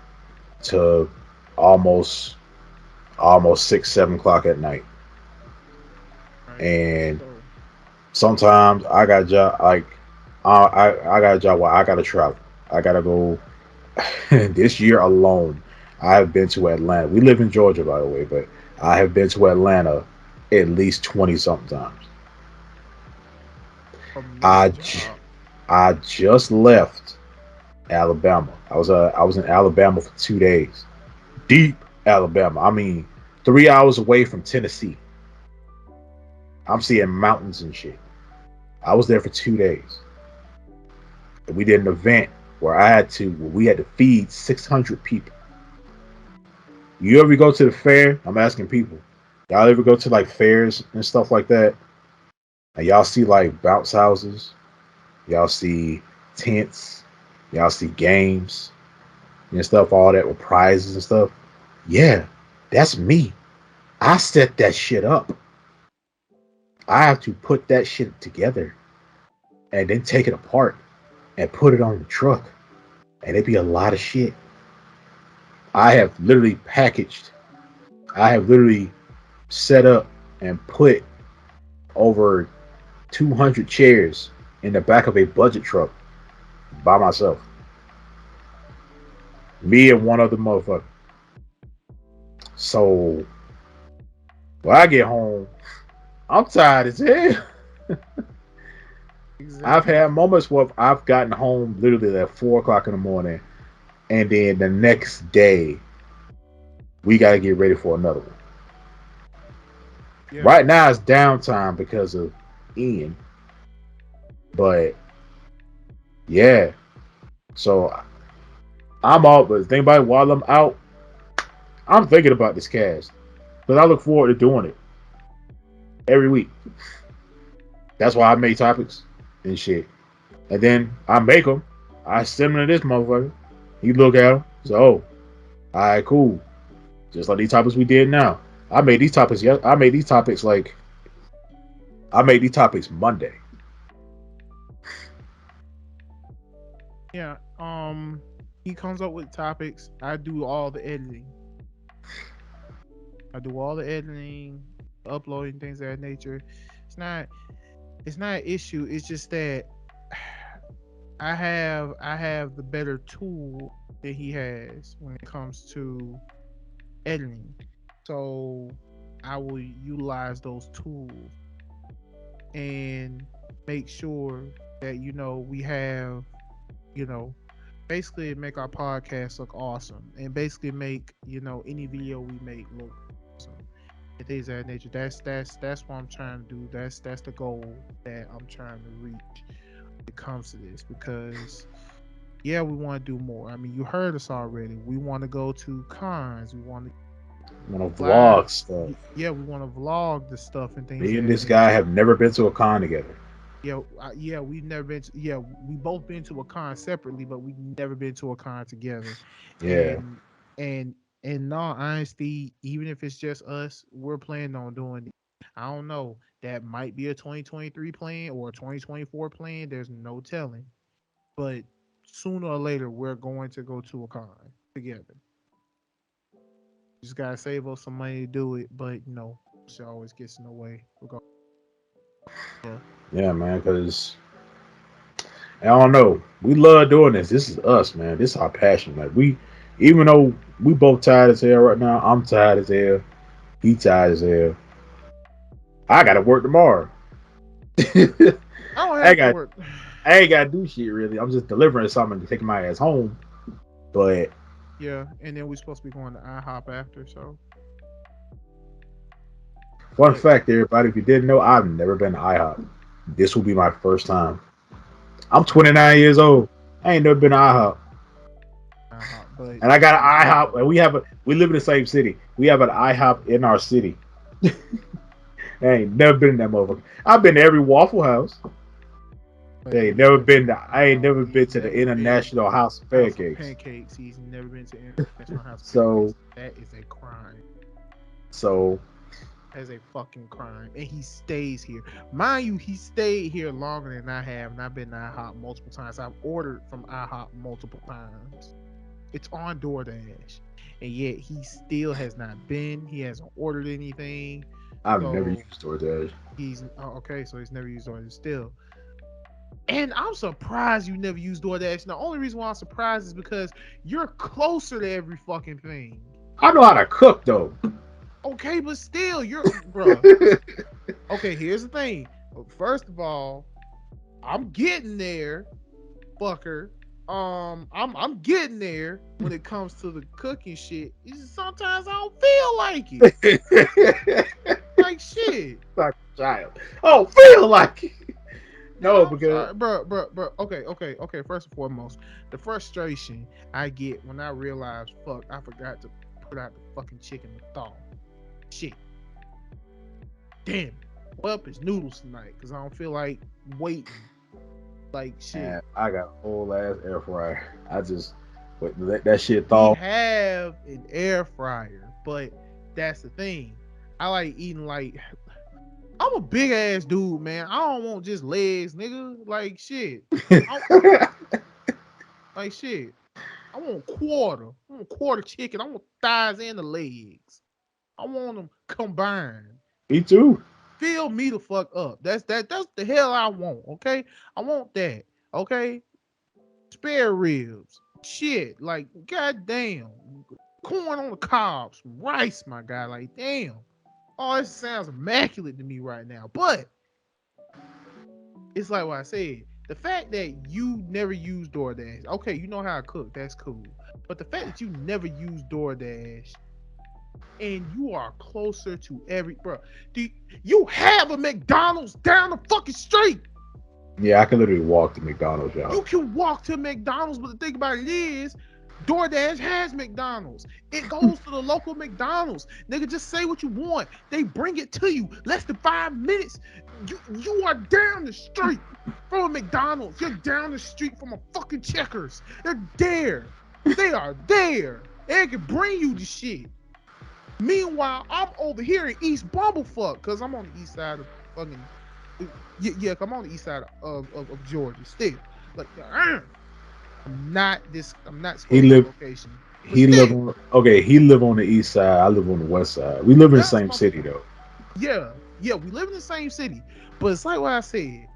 to almost almost 6 7 o'clock at night, Right. and So sometimes I got a job like I got a job where I gotta travel. I gotta go. This year alone, I have been to Atlanta. We live in Georgia, by the way, but I have been to Atlanta at least 20 something times. from this I j- job, I just left Alabama. I was in Alabama for 2 days. Deep Alabama. I mean, 3 hours away from Tennessee. I'm seeing mountains and shit. I was there for 2 days. And we did an event where we had to feed 600 people. You ever go to the fair? I'm asking people. Y'all ever go to like fairs and stuff like that? And y'all see like bounce houses, y'all see tents, y'all see games and stuff, all that with prizes and stuff. Yeah, that's me. I set that shit up. I have to put that shit together and then take it apart and put it on the truck. And it'd be a lot of shit. I have literally packaged, I have literally set up and put over 200 chairs in the back of a budget truck by myself. Me and one other motherfucker. So when I get home, I'm tired as hell. I've exactly. had moments where I've gotten home literally at 4 o'clock in the morning, and then the next day we got to get ready for another one. Yeah. Right now it's downtime because of Ian, But yeah, so I'm out. But think about it, while I'm out, I'm thinking about this cast because I look forward to doing it every week. That's why I make topics and shit. And then I make them. I send them to this motherfucker. You look at them. So, oh, all right, cool. Just like these topics we did now. I made these topics. Yeah, I made these topics like I made these topics Monday. Yeah. He comes up with topics. I do all the editing. I do all the editing, uploading things of that nature. It's not it's not an issue. It's just that I have the better tool that he has when it comes to editing. So I will utilize those tools and make sure that we have, you know, basically make our podcast look awesome and basically make, any video we make look awesome. And things of that nature. That's what I'm trying to do. That's the goal that I'm trying to reach when it comes to this because yeah, we want to do more. I mean, you heard us already. We want to go to cons. We want to I'm gonna live. vlog stuff. Yeah, we want to vlog the stuff and things Me of and that this guy nature. have never been to a con together. Yeah, yeah, we've never been. Yeah, we both been to a con separately, but we've never been to a con together. Yeah. And and in all honesty, even if it's just us, we're planning on doing it. I don't know. That might be a 2023 plan or a 2024 plan. There's no telling. But sooner or later, we're going to go to a con together. Just gotta save up some money to do it, but she always gets in the way. We're going. Yeah. Yeah, man, because I don't know. We love doing this. This is us, man. This is our passion. Like even though we both tired as hell right now, I'm tired as hell. He tired as hell. I gotta work tomorrow. I I don't ain't have to got work. I ain't gotta do shit really. I'm just delivering something and taking my ass home. But Yeah, and then we're supposed to be going to IHOP after. So, fun but fact, everybody, if you didn't know, I've never been to IHOP. This will be my first time. I'm 29 years old. I ain't never been to IHOP. IHOP, but And I got an it's worth IHOP, it. and we live in the same city. We have an IHOP in our city. I ain't never been in that motherfucker. I've been to every Waffle House. But he's I ain't never been he's to the never been International House of House of Pancakes. Pancakes. He's never been to International House of So Pancakes. That is a crime. so As a fucking crime, and he stays here. Mind you, he stayed here longer than I have, and I've been to IHOP multiple times. I've ordered from IHOP multiple times. It's on DoorDash, and yet he still has not been. He hasn't ordered anything. I've never So used DoorDash. he's okay. So he's never used DoorDash still. And I'm surprised you never used DoorDash. And the only reason why I'm surprised is because you're closer to every fucking thing. I know how to cook though. Okay, but still, you're bruh. Okay, here's the thing. First of all, I'm getting there, fucker. I'm getting there when it comes to the cooking shit. It's just sometimes I don't feel like it. Like shit. Like a child. Oh, feel like it. And No, I'm because sorry, bro. Okay. First and foremost, the frustration I get when I realize, fuck, I forgot to put out the fucking chicken to thaw. Shit. Damn it. Well, it's noodles tonight because I don't feel like waiting. Like shit. man, I got a whole ass air fryer. I just let that shit We thaw. have an air fryer, but that's the thing. I like eating like I'm a big ass dude, man. I don't want just legs, nigga. Like shit. I, like shit. I want quarter. I want quarter chicken. I want thighs and the legs. I want them combined. Me too. Fill me the fuck up. That's the hell I want. Okay, I want that. Okay, spare ribs. Shit, like goddamn, corn on the cob, some rice, my guy. Like damn. Oh, this sounds immaculate to me right now. But it's like what I said. The fact that you never use DoorDash, okay, you know how to cook, that's cool. But the fact that you never use DoorDash and you are closer to every bro, do you have a McDonald's down the fucking street? Yeah, I can literally walk to McDonald's, You y'all. can walk to McDonald's, but the thing about it is, DoorDash has McDonald's. It goes to the local McDonald's. Nigga, just say what you want. They bring it to you. Less than 5 minutes. You are down the street from a McDonald's. You're down the street from a fucking Checkers. They're there. They are there. They can bring you the shit. Meanwhile, I'm over here in East Bumblefuck because I'm on the east side of fucking yeah, I'm on the east side of Georgia still. Like I'm not He disclosing my live location. But he live still, on okay, he live on the east side, I live on the west side. We live in the that's same my city point. though. Yeah, yeah, we live in the same city. But it's like what I said.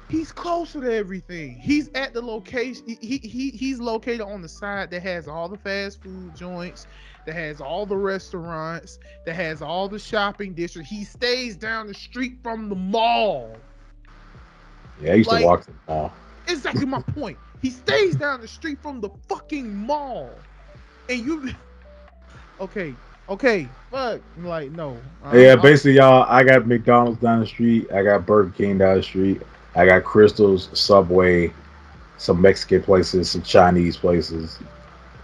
He's closer to everything. He's at the location. He's located on the side that has all the fast food joints, that has all the restaurants, that has all the shopping district. He stays down the street from the mall. Yeah, I used to Like walk to the mall. exactly my point. He stays down the street from the fucking mall. And you okay, okay, fuck. Like no. Yeah, I'm basically, y'all, I got McDonald's down the street. I got Burger King down the street. I got Crystal's, Subway, some Mexican places, some Chinese places,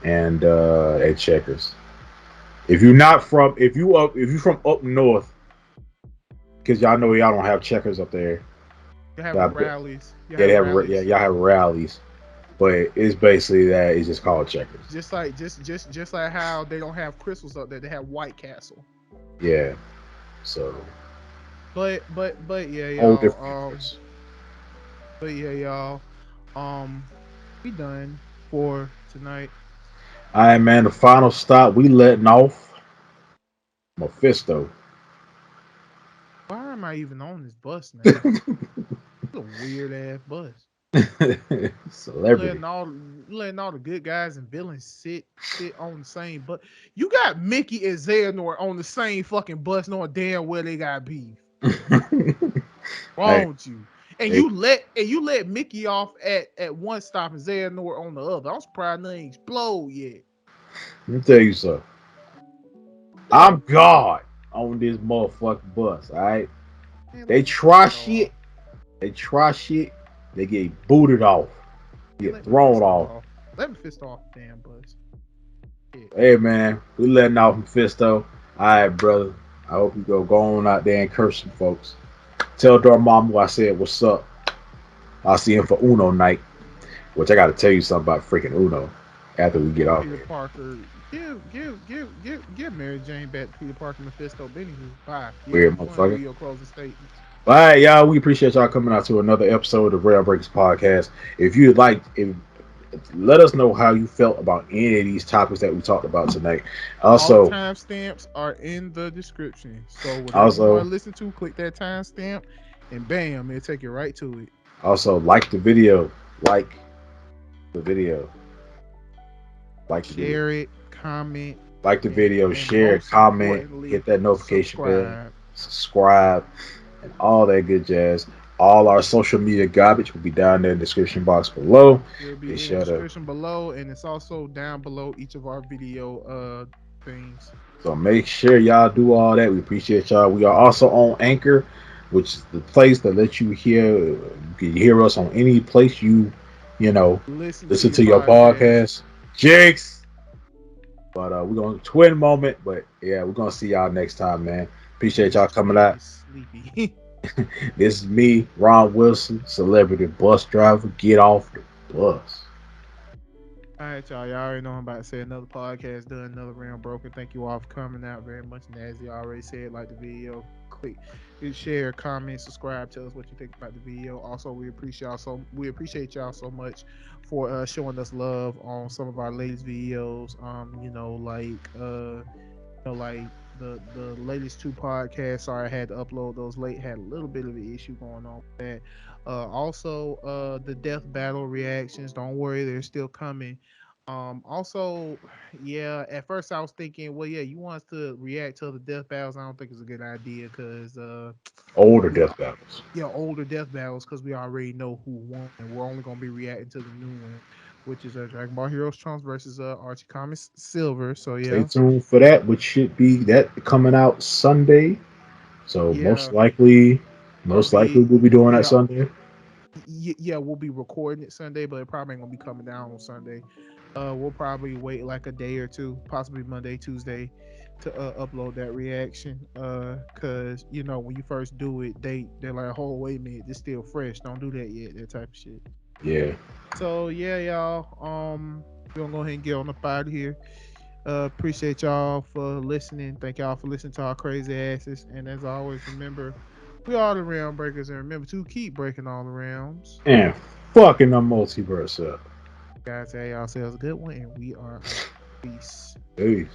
and at Checkers. If you from up north, because y'all know y'all don't have Checkers up there. you're having Y'all, be- rallies. You're yeah, they having have rallies. y'all have rallies, but it's basically that it's just called Checkers. Just like how they don't have crystals up there, they have White Castle. Yeah, so But yeah, whole different y'all. universe. But yeah, y'all. Um, we done for tonight. All right, man. The final stop. We letting off Mephisto. Why am I even on this bus now? It's a weird ass bus. Celebrity. Letting all the good guys and villains sit on the same bus. You got Mickey and Xehanort on the same fucking bus, knowing damn well they got beef. Hey, Wrong with you? And hey, you let Mickey off at one stop and Xehanort on the other. I'm surprised nothing explode yet. let me tell you something. I'm God on this motherfucking bus. All right. Man, They let try Mephisto off. shit. They try shit. They get booted off. Man, Get let thrown Mephisto off. off. Let Mephisto off the damn bus. Shit. Hey man, we letting off Mephisto. All right, brother. I hope you go on out there and curse some folks. Tell Dormammu I said what's up. I'll see him for Uno night. Which I got to tell you something about freaking Uno after we get Give off Peter here. Parker. Give Mary Jane back to Peter Parker Mephisto. But anywho, bye. Yeah, Weird you want to do motherfucker. your closing statements? All right, y'all. We appreciate y'all coming out to another episode of RealmBreakers podcast. If you'd like, let us know how you felt about any of these topics that we talked about tonight. All the Also, timestamps are in the description. So whatever you want also, to listen to, click that timestamp, and bam, it'll take you right to it. also, like the video. Like the video. Like the video. Share it, comment, Like the video. and Share it. most Comment. importantly, Hit that notification bell. subscribe. Subscribe. And all that good jazz. All our social media garbage will be down there in the description box below. It'll Be be in the sure to description below, and it's also down below each of our video things. So make sure y'all do all that. We appreciate y'all. We are also on Anchor, which is the place that lets you hear. You can hear us on any place you know, Listen to listen your to your podcast. podcast. Jigs. But we're gonna twin moment. But yeah, we're gonna see y'all next time, man. Appreciate y'all This coming jig out. is sleepy. This is me, Ron Wilson, celebrity bus driver. Get off the bus. All right, y'all. Y'all already know I'm about to say another podcast done, another round broken. Thank you all for coming out very much. And as you already said, like the video, click, share, comment, subscribe. Tell us what you think about the video. Also, we appreciate y'all so much for showing us love on some of our latest videos. Like the latest two podcasts. Sorry, I had to upload those late. Had a little bit of an issue going on with that. Also, the death battle reactions. Don't worry, they're still coming. Also, yeah. At first, I was thinking, well, yeah, you want us to react to the death battles. I don't think it's a good idea because Older we death battles. older death battles because we already know who won, and we're only gonna be reacting to the new one, which is Dragon Ball Heroes Trunks versus Archie Comics Silver. So Stay yeah. tuned for that, which should be that coming out Sunday. So most Yeah, likely. Most likely we'll be doing that Sunday. Yeah, we'll be recording it Sunday, but it probably ain't gonna be coming down on Sunday. We'll probably wait like a day or two, possibly Monday, Tuesday, to upload that reaction. Cause when you first do it, they're like, oh wait a minute, this still fresh. Don't do that yet. That type of shit. Yeah. So yeah, y'all. We're gonna go ahead and get on up out of here. Appreciate y'all for listening. Thank y'all for listening to our crazy asses. And as always, remember, we are the realm breakers, and remember to keep breaking all the realms. And fucking the multiverse up. Guys, have yourselves a good one, and we are out. Peace. Peace.